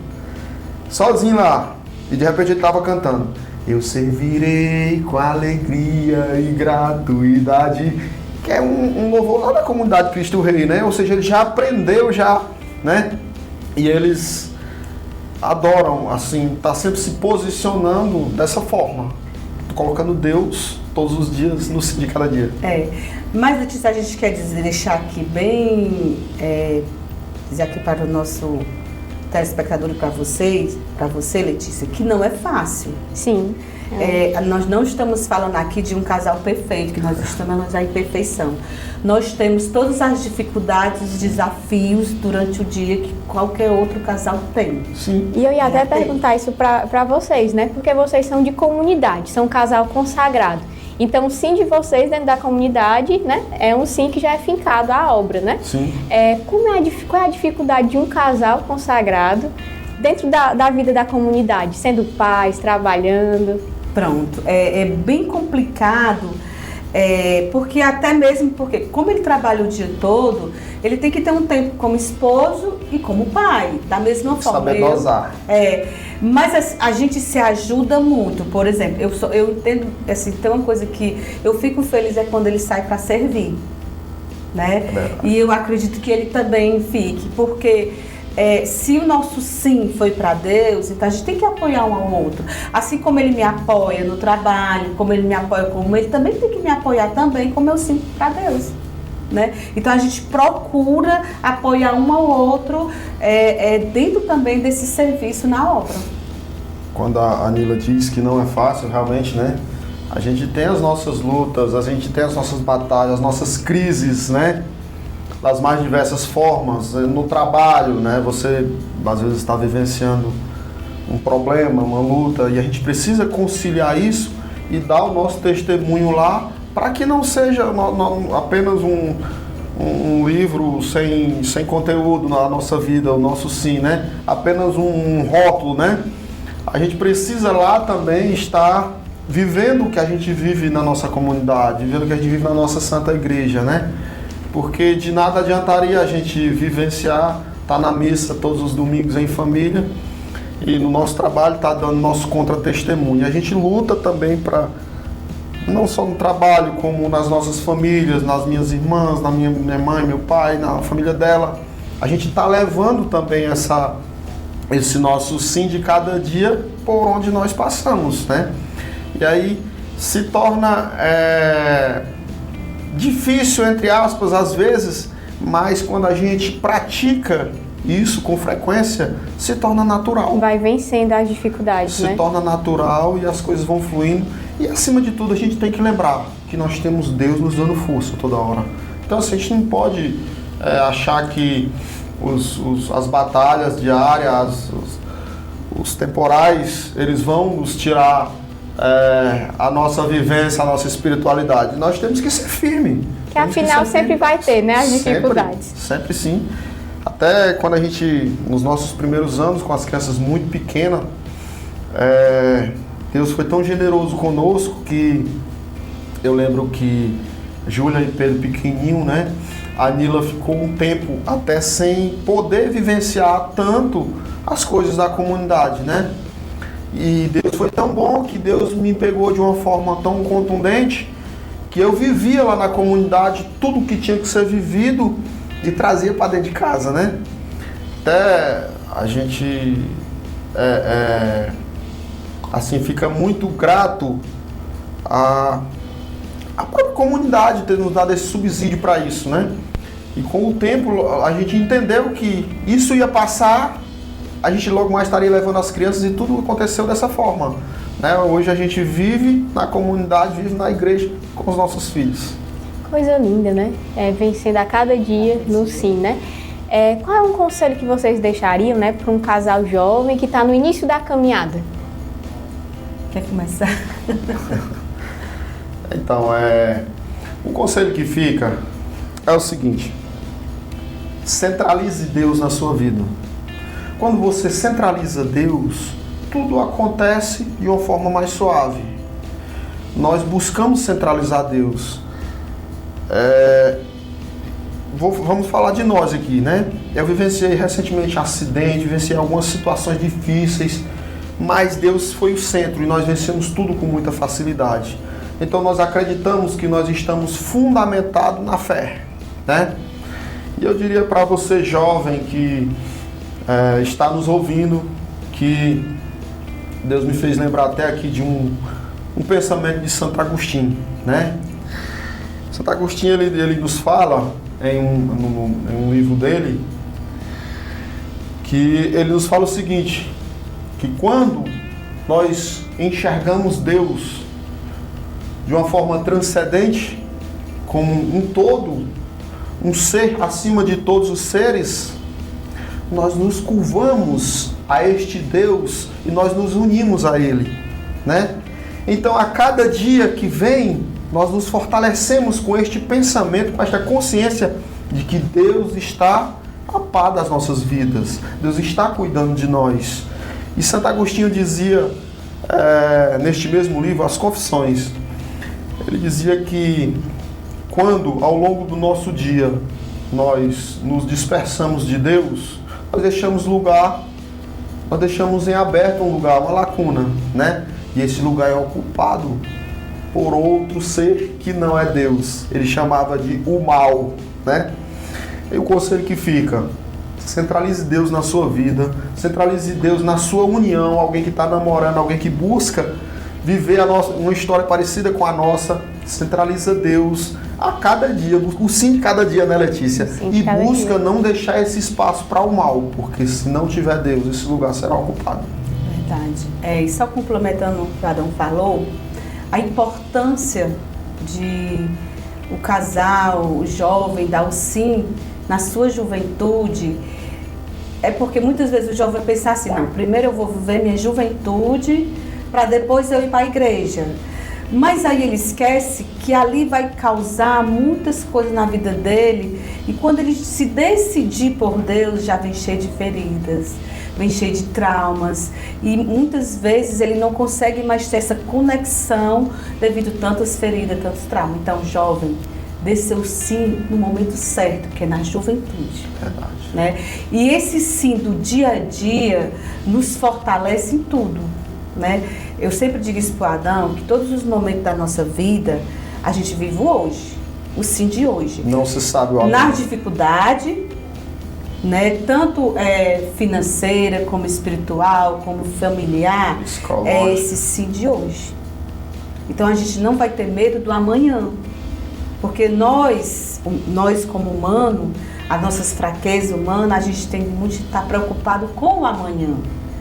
sozinho lá, e de repente ele estava cantando: eu servirei com alegria e gratuidade, que é um louvor lá da comunidade Cristo Rei, né? Ou seja, ele já aprendeu, né? E eles adoram, assim, tá sempre se posicionando dessa forma, colocando Deus todos os dias de cada dia. Mas, Letícia, a gente quer deixar aqui bem, dizer aqui para o nosso telespectador e para você, Letícia, que não é fácil. Sim. Nós não estamos falando aqui de um casal perfeito, que nós estamos na imperfeição. Nós temos todas as dificuldades, os desafios durante o dia que qualquer outro casal tem. Sim. E eu ia até perguntar isso para vocês, né? Porque vocês são de comunidade, são um casal consagrado. Então, o sim de vocês dentro da comunidade, né? É um sim que já é fincado à obra, né? Sim. Qual é a dificuldade de um casal consagrado dentro da vida da comunidade, sendo pais, trabalhando? Pronto, é bem complicado, porque até mesmo porque como ele trabalha o dia todo, ele tem que ter um tempo como esposo e como pai, da mesma forma. Saber dosar. Mas a gente se ajuda muito. Por exemplo, eu entendo, assim, tem uma coisa que eu fico feliz quando ele sai para servir, né? E eu acredito que ele também fique, porque se o nosso sim foi para Deus, então a gente tem que apoiar um ao outro. Assim como ele me apoia no trabalho, como ele me apoia, como ele também tem que me apoiar também com o meu sim para Deus, né? Então a gente procura apoiar um ao outro dentro também desse serviço na obra. Quando a Nila diz que não é fácil, realmente, né? A gente tem as nossas lutas, a gente tem as nossas batalhas, as nossas crises, né? Das mais diversas formas, no trabalho, né? Você às vezes está vivenciando um problema, uma luta, e a gente precisa conciliar isso e dar o nosso testemunho lá, para que não seja apenas um livro sem conteúdo na nossa vida, o nosso sim, né? Apenas um rótulo, né? A gente precisa lá também estar vivendo o que a gente vive na nossa comunidade, vivendo o que a gente vive na nossa Santa Igreja, né? Porque de nada adiantaria a gente vivenciar, estar na missa todos os domingos em família e no nosso trabalho estar dando nosso contra-testemunho. A gente luta também para, não só no trabalho, como nas nossas famílias, nas minhas irmãs, na minha mãe, meu pai, na família dela. A gente está levando também esse nosso sim de cada dia por onde nós passamos, né? E aí se torna difícil, entre aspas, às vezes, mas quando a gente pratica isso com frequência, se torna natural. Vai vencendo as dificuldades, né? Se torna natural e as coisas vão fluindo. E acima de tudo, a gente tem que lembrar que nós temos Deus nos dando força toda hora. Então, assim, a gente não pode achar que as batalhas diárias, os temporais, eles vão nos tirar a nossa vivência, a nossa espiritualidade. Nós temos que ser firme. Que afinal sempre vai ter, né, as dificuldades. Sempre sim. Até quando a gente, nos nossos primeiros anos, com as crianças muito pequenas, Deus foi tão generoso conosco que eu lembro que Júlia e Pedro pequenininho, né? A Nila ficou um tempo até sem poder vivenciar tanto as coisas da comunidade, né? E Deus foi tão bom que Deus me pegou de uma forma tão contundente que eu vivia lá na comunidade tudo que tinha que ser vivido e trazia para dentro de casa, né? Até a gente assim fica muito grato a própria comunidade ter nos dado esse subsídio para isso, né? E com o tempo a gente entendeu que isso ia passar, a gente logo mais estaria levando as crianças e tudo aconteceu dessa forma, né? Hoje a gente vive na comunidade, vive na igreja com os nossos filhos. Coisa linda, né? Vencendo a cada dia no sim, né? Qual é um conselho que vocês deixariam, né, para um casal jovem que está no início da caminhada? Quer começar? Então, o conselho que fica é o seguinte: centralize Deus na sua vida. Quando você centraliza Deus, tudo acontece de uma forma mais suave. Nós buscamos centralizar Deus. Vamos falar de nós aqui, né? Eu vivenciei recentemente acidente, vivenciei algumas situações difíceis, mas Deus foi o centro e nós vencemos tudo com muita facilidade. Então nós acreditamos que nós estamos fundamentados na fé, né? E eu diria para você jovem que está nos ouvindo, que Deus me fez lembrar até aqui de um pensamento de Santo Agostinho, né? Santo Agostinho ele nos fala em um livro dele, que ele nos fala o seguinte, que quando nós enxergamos Deus de uma forma transcendente, como um todo, um ser acima de todos os seres, nós nos curvamos a este Deus e nós nos unimos a Ele, né? Então, a cada dia que vem, nós nos fortalecemos com este pensamento, com esta consciência de que Deus está a par das nossas vidas, Deus está cuidando de nós. E Santo Agostinho dizia, neste mesmo livro, As Confissões, ele dizia que quando ao longo do nosso dia nós nos dispersamos de Deus, nós deixamos em aberto um lugar, uma lacuna, né? E esse lugar é ocupado por outro ser que não é Deus. Ele chamava de o mal, né? E o conselho que fica: centralize Deus na sua vida, centralize Deus na sua união, alguém que está namorando, alguém que busca viver uma história parecida com a nossa, centraliza Deus a cada dia, o sim de cada dia, né, Letícia? E busca não deixar esse espaço para o mal, porque se não tiver Deus, esse lugar será ocupado. Verdade. E só complementando o que o Adão falou, a importância de o casal, o jovem dar o sim na sua juventude, é porque muitas vezes o jovem pensa assim, não, primeiro eu vou viver minha juventude para depois eu ir para a igreja. Mas aí ele esquece que ali vai causar muitas coisas na vida dele, e quando ele se decidir por Deus, já vem cheio de feridas, vem cheio de traumas, e muitas vezes ele não consegue mais ter essa conexão devido a tantas feridas, tantos traumas. Então, jovem, dê seu sim no momento certo, que é na juventude. Verdade. Né? E esse sim do dia a dia nos fortalece em tudo, né? Eu sempre digo isso para o Adão, que todos os momentos da nossa vida, a gente vive o hoje, o sim de hoje. Não se sabe o amanhã. Na dificuldade, né, tanto financeira, como espiritual, como familiar, é esse sim de hoje. Então a gente não vai ter medo do amanhã, porque nós como humano, as nossas fraquezas humanas, a gente tem muito que estar preocupado com o amanhã.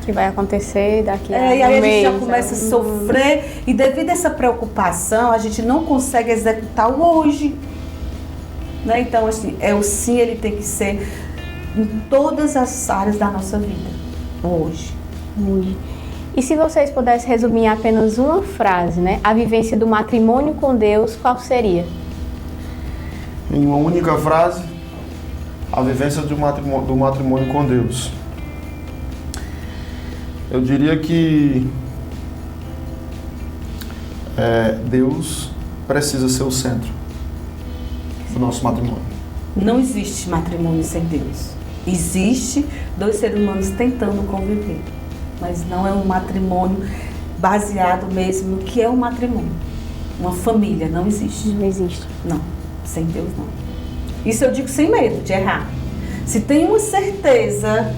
Que vai acontecer daqui a um mês. E aí a gente já começa a sofrer, e devido a essa preocupação, a gente não consegue executar o hoje. Né? Então, assim, o sim, ele tem que ser em todas as áreas da nossa vida, hoje. E se vocês pudessem resumir em apenas uma frase, né? A vivência do matrimônio com Deus, qual seria? Em uma única frase, a vivência do matrimônio com Deus. Eu diria que Deus precisa ser o centro do nosso matrimônio. Não existe matrimônio sem Deus. Existe 2 seres humanos tentando conviver, mas não é um matrimônio baseado mesmo no que é um matrimônio. Uma família não existe. Não existe. Não, sem Deus não. Isso eu digo sem medo de errar. Se tem uma certeza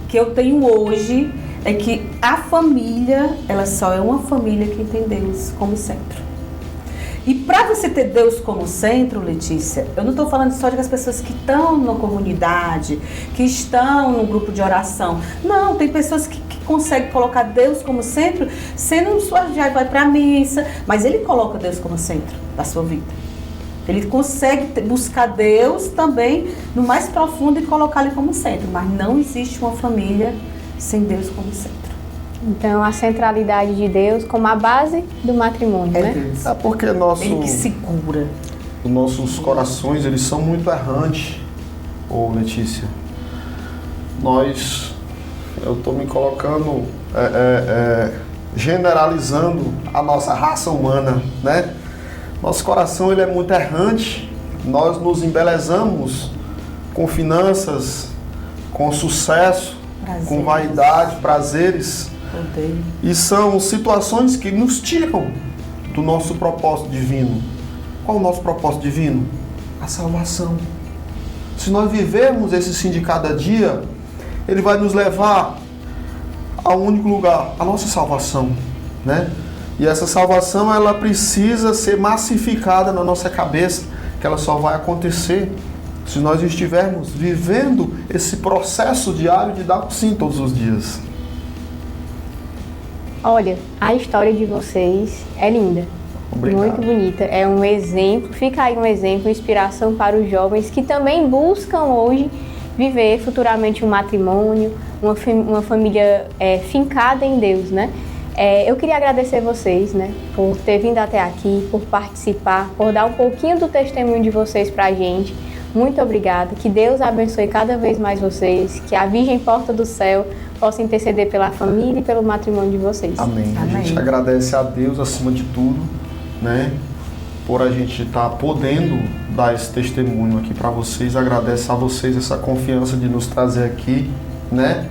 que eu tenho hoje, é que a família, ela só é uma família que tem Deus como centro. E para você ter Deus como centro, Letícia, eu não estou falando só das pessoas que estão na comunidade, que estão no grupo de oração. Não, tem pessoas que conseguem colocar Deus como centro, sendo já vai para a missa, mas ele coloca Deus como centro da sua vida. Ele consegue buscar Deus também no mais profundo e colocar ele como centro, mas não existe uma família sem Deus como centro. Então, a centralidade de Deus como a base do matrimônio, né? Deus. É porque Ele que segura. os nossos corações, eles são muito errantes, ô Letícia. Eu estou me colocando, generalizando a nossa raça humana, né? Nosso coração, ele é muito errante. Nós nos embelezamos com finanças, com sucesso, com vaidade, prazeres. E são situações que nos tiram do nosso propósito divino. Qual é o nosso propósito divino? A salvação. Se nós vivermos esse sim de cada dia, ele vai nos levar a um único lugar, a nossa salvação, né? E essa salvação, ela precisa ser massificada na nossa cabeça, que ela só vai acontecer se nós estivermos vivendo esse processo diário de dar sim todos os dias. Olha, a história de vocês é linda. Obrigado. Muito bonita. É um exemplo, fica aí um exemplo, inspiração para os jovens que também buscam hoje viver futuramente um matrimônio, uma família fincada em Deus, né? Eu queria agradecer vocês, né, por ter vindo até aqui, por participar, por dar um pouquinho do testemunho de vocês pra gente. Muito obrigada. Que Deus abençoe cada vez mais vocês, que a Virgem Porta do Céu possa interceder pela família e pelo matrimônio de vocês. Amém. A gente agradece a Deus acima de tudo, né, por a gente estar podendo dar esse testemunho aqui para vocês. Agradece a vocês essa confiança de nos trazer aqui, né?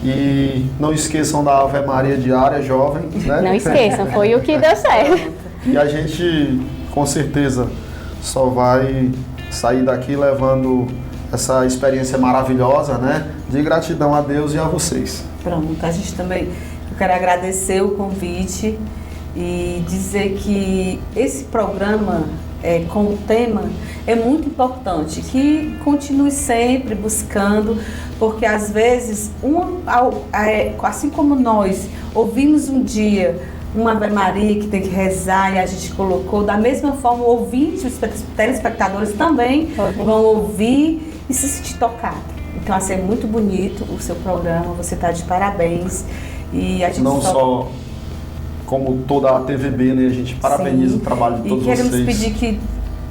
E não esqueçam da Ave Maria diária, jovens, né? Não esqueçam, foi o que deu certo. E a gente, com certeza, só vai sair daqui levando essa experiência maravilhosa, né? De gratidão a Deus e a vocês. Pronto, a gente também, eu quero agradecer o convite e dizer que esse programa com o tema é muito importante, que continue sempre buscando, porque às vezes, assim como nós ouvimos um dia uma Ave Maria que tem que rezar e a gente colocou, da mesma forma o ouvinte, os telespectadores também vão ouvir e se sentir tocado. Então, assim, é muito bonito o seu programa, você está de parabéns. E a gente não só como toda a TVB, né? A gente parabeniza o trabalho de todos vocês. E queremos pedir que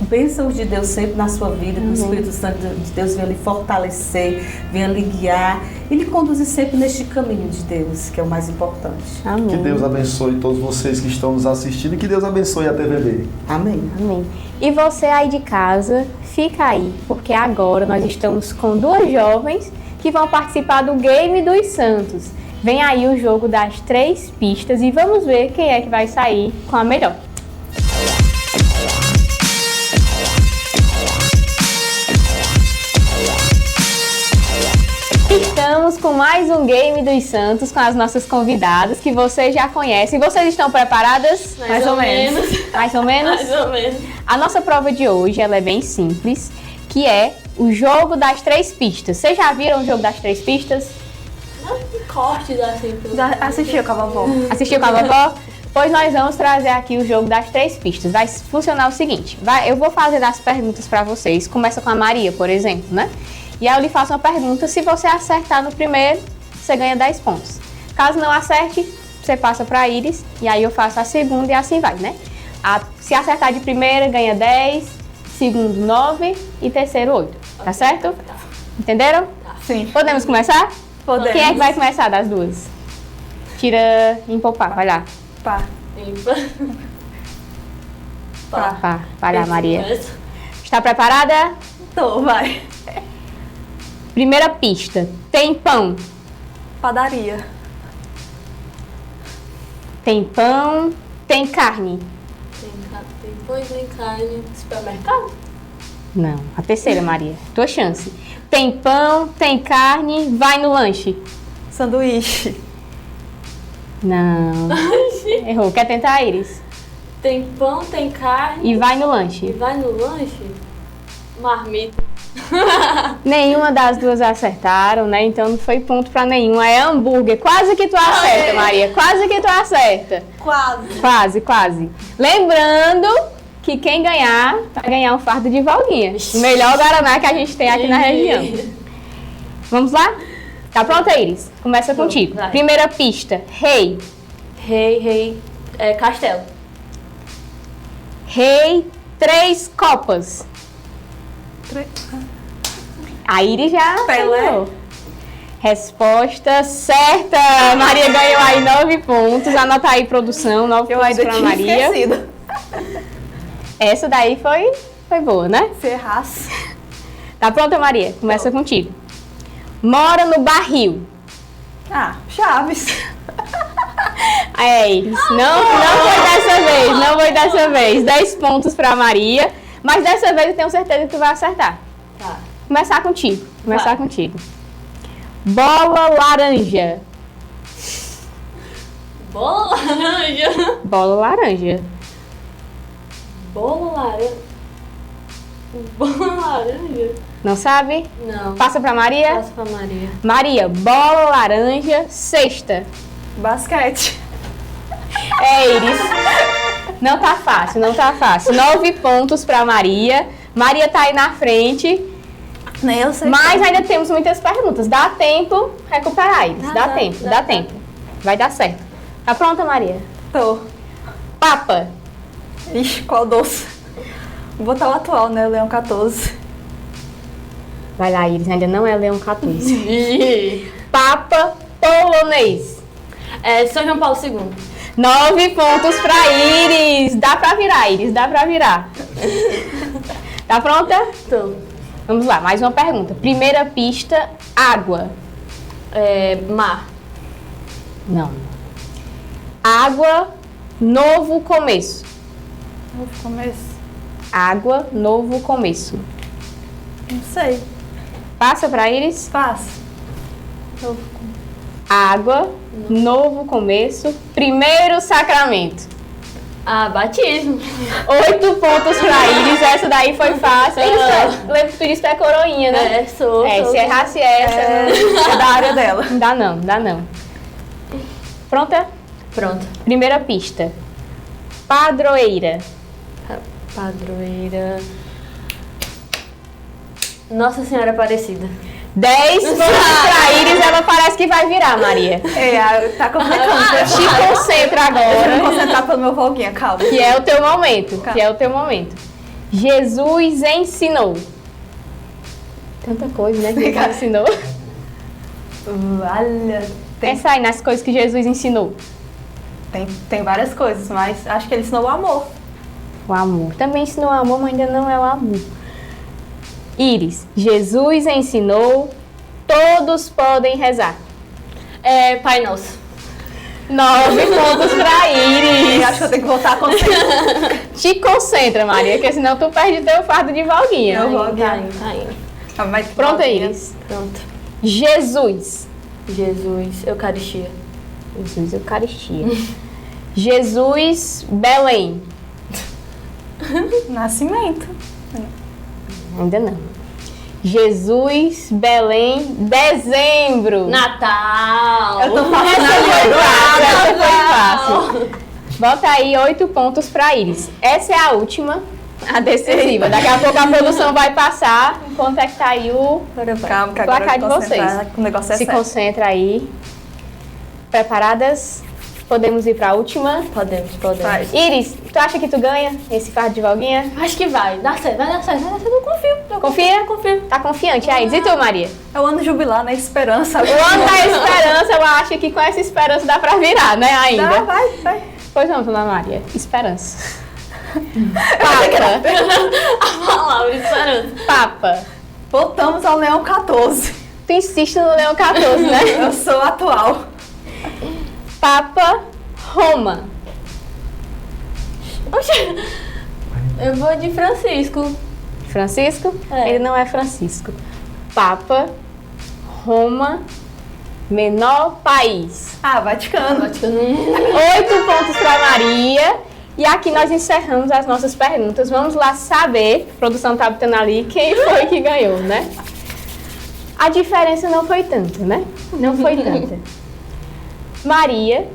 bênçãos de Deus sempre na sua vida, que o Espírito Santo de Deus venha lhe fortalecer, venha lhe guiar e lhe conduzir sempre neste caminho de Deus, que é o mais importante. Amém. Que Deus abençoe todos vocês que estão nos assistindo e que Deus abençoe a TVB. Amém. Amém. E você aí de casa, fica aí, porque agora nós estamos com 2 jovens que vão participar do Game dos Santos. Vem aí o jogo das 3 pistas e vamos ver quem é que vai sair com a melhor. Estamos com mais um Game dos Santos com as nossas convidadas que vocês já conhecem. Vocês estão preparadas? Mais ou menos. Mais ou menos? Mais ou menos. A nossa prova de hoje ela é bem simples, que é o jogo das 3 pistas. Vocês já viram o jogo das 3 pistas? Cortes assim. Assistiu com a vovó. Assistiu com a vovó? Pois nós vamos trazer aqui o jogo das 3 pistas. Vai funcionar o seguinte, eu vou fazer as perguntas para vocês. Começa com a Maria, por exemplo, né? E aí eu lhe faço uma pergunta, se você acertar no primeiro, você ganha 10 pontos. Caso não acerte, você passa para a Iris, e aí eu faço a segunda e assim vai, né? Se acertar de primeira, ganha 10, segundo 9 e terceiro 8, tá certo? Entenderam? Sim. Podemos começar? Podemos. Quem é que vai começar das duas? Tira ímpar, pá, vai lá. Pá. Pá. Vai lá, Maria. Está preparada? Vai. Primeira pista. Tem pão. Padaria. Tem pão. Tem carne. Tem pão e tem carne. Supermercado? Não. A terceira, Maria. Tua chance. Tem pão, tem carne, vai no lanche. Sanduíche. Não. Errou. Quer tentar, Iris? Tem pão, tem carne. E vai no E lanche. vai no lanche? Marmita. Nenhuma das duas acertaram, né? Então não foi ponto pra nenhuma. É hambúrguer. Quase que tu acerta, Maria. Quase que tu acerta. Quase. Lembrando que quem ganhar vai ganhar um fardo de Valguinha. O melhor guaraná que a gente tem aqui na região. Vamos lá? Tá pronta, Iris? Começa contigo. Vai. Primeira pista. Rei. Rei. Castelo. Rei, 3 copas. A Iris já ganhou. Resposta certa. Maria ganhou aí 9 pontos. Anota aí, produção. 9 pontos pra Maria. Esquecido. Essa daí foi boa, né? Se errasse. Tá pronta, Maria? Começa contigo. Mora no barril. Chaves. Iris. Não foi dessa vez. 10 pontos pra Maria. Mas dessa vez eu tenho certeza que tu vai acertar. Tá. Começar contigo. Bola laranja. Bola laranja. Bola laranja. Bola laranja? Não sabe? Não. Passa pra Maria? Passa pra Maria. Maria, bola laranja, cesta. Basquete. Iris. Não tá fácil. 9 pontos pra Maria. Maria tá aí na frente. Nem eu sei. Mas ainda temos muitas perguntas. Dá tempo recuperar, Iris. Dá tempo. Vai dar certo. Tá pronta, Maria? Tô. Papa. Ixi, qual doce? Vou botar o atual, né? O Leão 14. Vai lá, Iris. Ainda não é Leão 14. Papa polonês. São João Paulo II. 9 pontos pra Iris. Dá pra virar, Iris. Tá pronta? Tô. Vamos lá, mais uma pergunta. Primeira pista, água. Mar. Não. Água, novo começo. Novo começo. Água, novo começo. Não sei. Passa pra Iris. Passa. Água, novo começo, primeiro sacramento. Batismo. 8 pontos pra Iris, essa daí foi fácil. Iris, lembra que tu disse que é coroinha, né? Sou. Se errasse essa... É da área dela. Dá não. Pronta? Pronto. Primeira pista. Padroeira. Padroeira. Nossa Senhora Aparecida. 10 pontos pra Iris, ela parece que vai virar, Maria. Tá complicando. Te concentra agora. Eu vou concentrar pelo meu Valguinha, calma. Que é o teu momento. Jesus ensinou. Tanta coisa, né? Que Jesus ensinou. Olha. Pensa aí nas coisas que Jesus ensinou. Tem várias coisas, mas acho que ele ensinou o amor. O amor. Também ensinou o amor, mas ainda não é o amor. Iris, Jesus ensinou, todos podem rezar. Pai Nosso. 9 pontos pra Iris. Acho que eu tenho que voltar a concentrar. Te concentra, Maria, porque senão tu perde teu fardo de Valguinha. Tá indo. Pronto, Iris. Pronto. Jesus. Eucaristia. Jesus, Eucaristia. Jesus, Belém. Nascimento. Ainda não. Jesus, Belém, dezembro. Natal. Eu tô falando Essa foi fácil. Bota aí 8 pontos pra Iris. Essa é a última, a decisiva. Daqui a pouco a produção vai passar. Quanto é que tá aí o Calma, que placar de vocês? O negócio é Se sério. concentra aí. Preparadas? Podemos ir pra última? Podemos. Vai. Iris, tu acha que tu ganha esse fardo de Valguinha? Acho que vai dar certo. Eu confio. Confia? Tá confiante, Iris? E tu, Maria? É o ano jubilar, né? Esperança. O ano da esperança, eu acho que com essa esperança dá pra virar, né, ainda? Vai. Pois vamos lá, Maria. Esperança. Papa. A palavra esperando. Papa. Voltamos ao Leão 14. Tu insiste no Leão 14, né? Eu sou atual. Papa Roma. Oxe, eu vou de Francisco. Francisco? É. Ele não é Francisco. Papa Roma, menor país. Vaticano. 8 pontos para Maria. E aqui nós encerramos as nossas perguntas. Vamos lá saber, a produção tá botando ali, quem foi que ganhou, né? A diferença não foi tanta, né? Não foi tanta. Maria,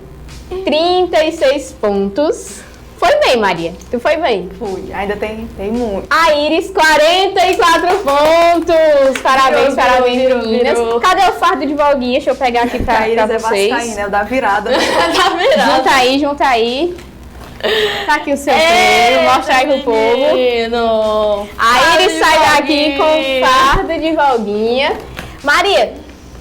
36 pontos. Foi bem, Maria. Tu foi bem. Fui. Ainda tem muito. A Iris, 44 pontos. Parabéns, parabéns, meninas. virou. Cadê o fardo de Volguinha? Deixa eu pegar aqui pra, A Iris pra é vocês. vascaína, é o da virada. Junta aí, junta aí. Tá aqui o seu prêmio, mostra aí pro povo. Menino. A Iris Ai, sai daqui Volguinha. com fardo de Volguinha. Maria,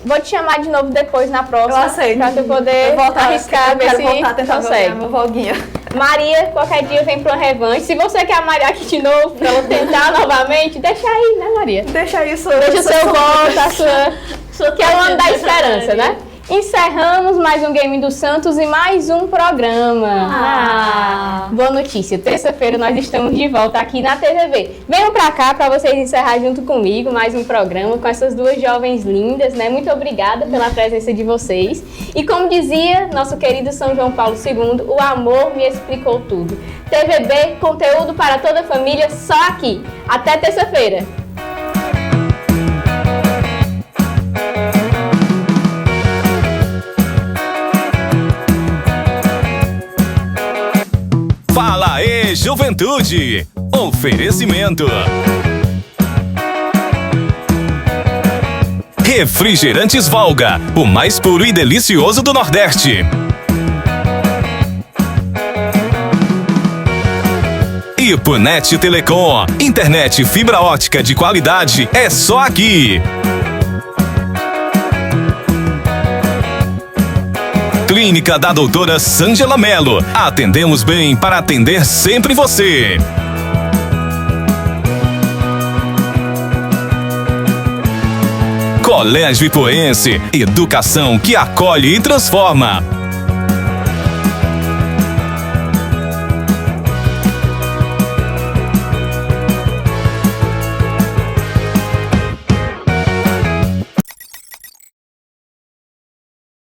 vou te chamar de novo depois na próxima. Eu aceito. Pra tu poder arriscar, eu ver quero se voltar a tentar consegue. meu Volguinha. Maria, qualquer dia vem pra uma revanche. Se você quer a Maria aqui de novo, pra ela tentar novamente, deixa aí, né, Maria? Deixa isso. Deixa o seu voto, a sua que é o ano da esperança, né? Encerramos mais um Game do Santos e mais um programa. Boa notícia, terça-feira nós estamos de volta aqui na TVV. Venham pra cá pra vocês encerrar junto comigo mais um programa com essas duas jovens lindas, né? Muito obrigada pela presença de vocês. E como dizia nosso querido São João Paulo II, o amor me explicou tudo. TVB, conteúdo para toda a família, só aqui. Até terça-feira. Fala aí, juventude! Oferecimento. Refrigerantes Volga, o mais puro e delicioso do Nordeste. E Punet Telecom, internet fibra ótica de qualidade é só aqui. Clínica da Doutora Sângela Mello. Atendemos bem para atender sempre você. Colégio Ipoense. Educação que acolhe e transforma.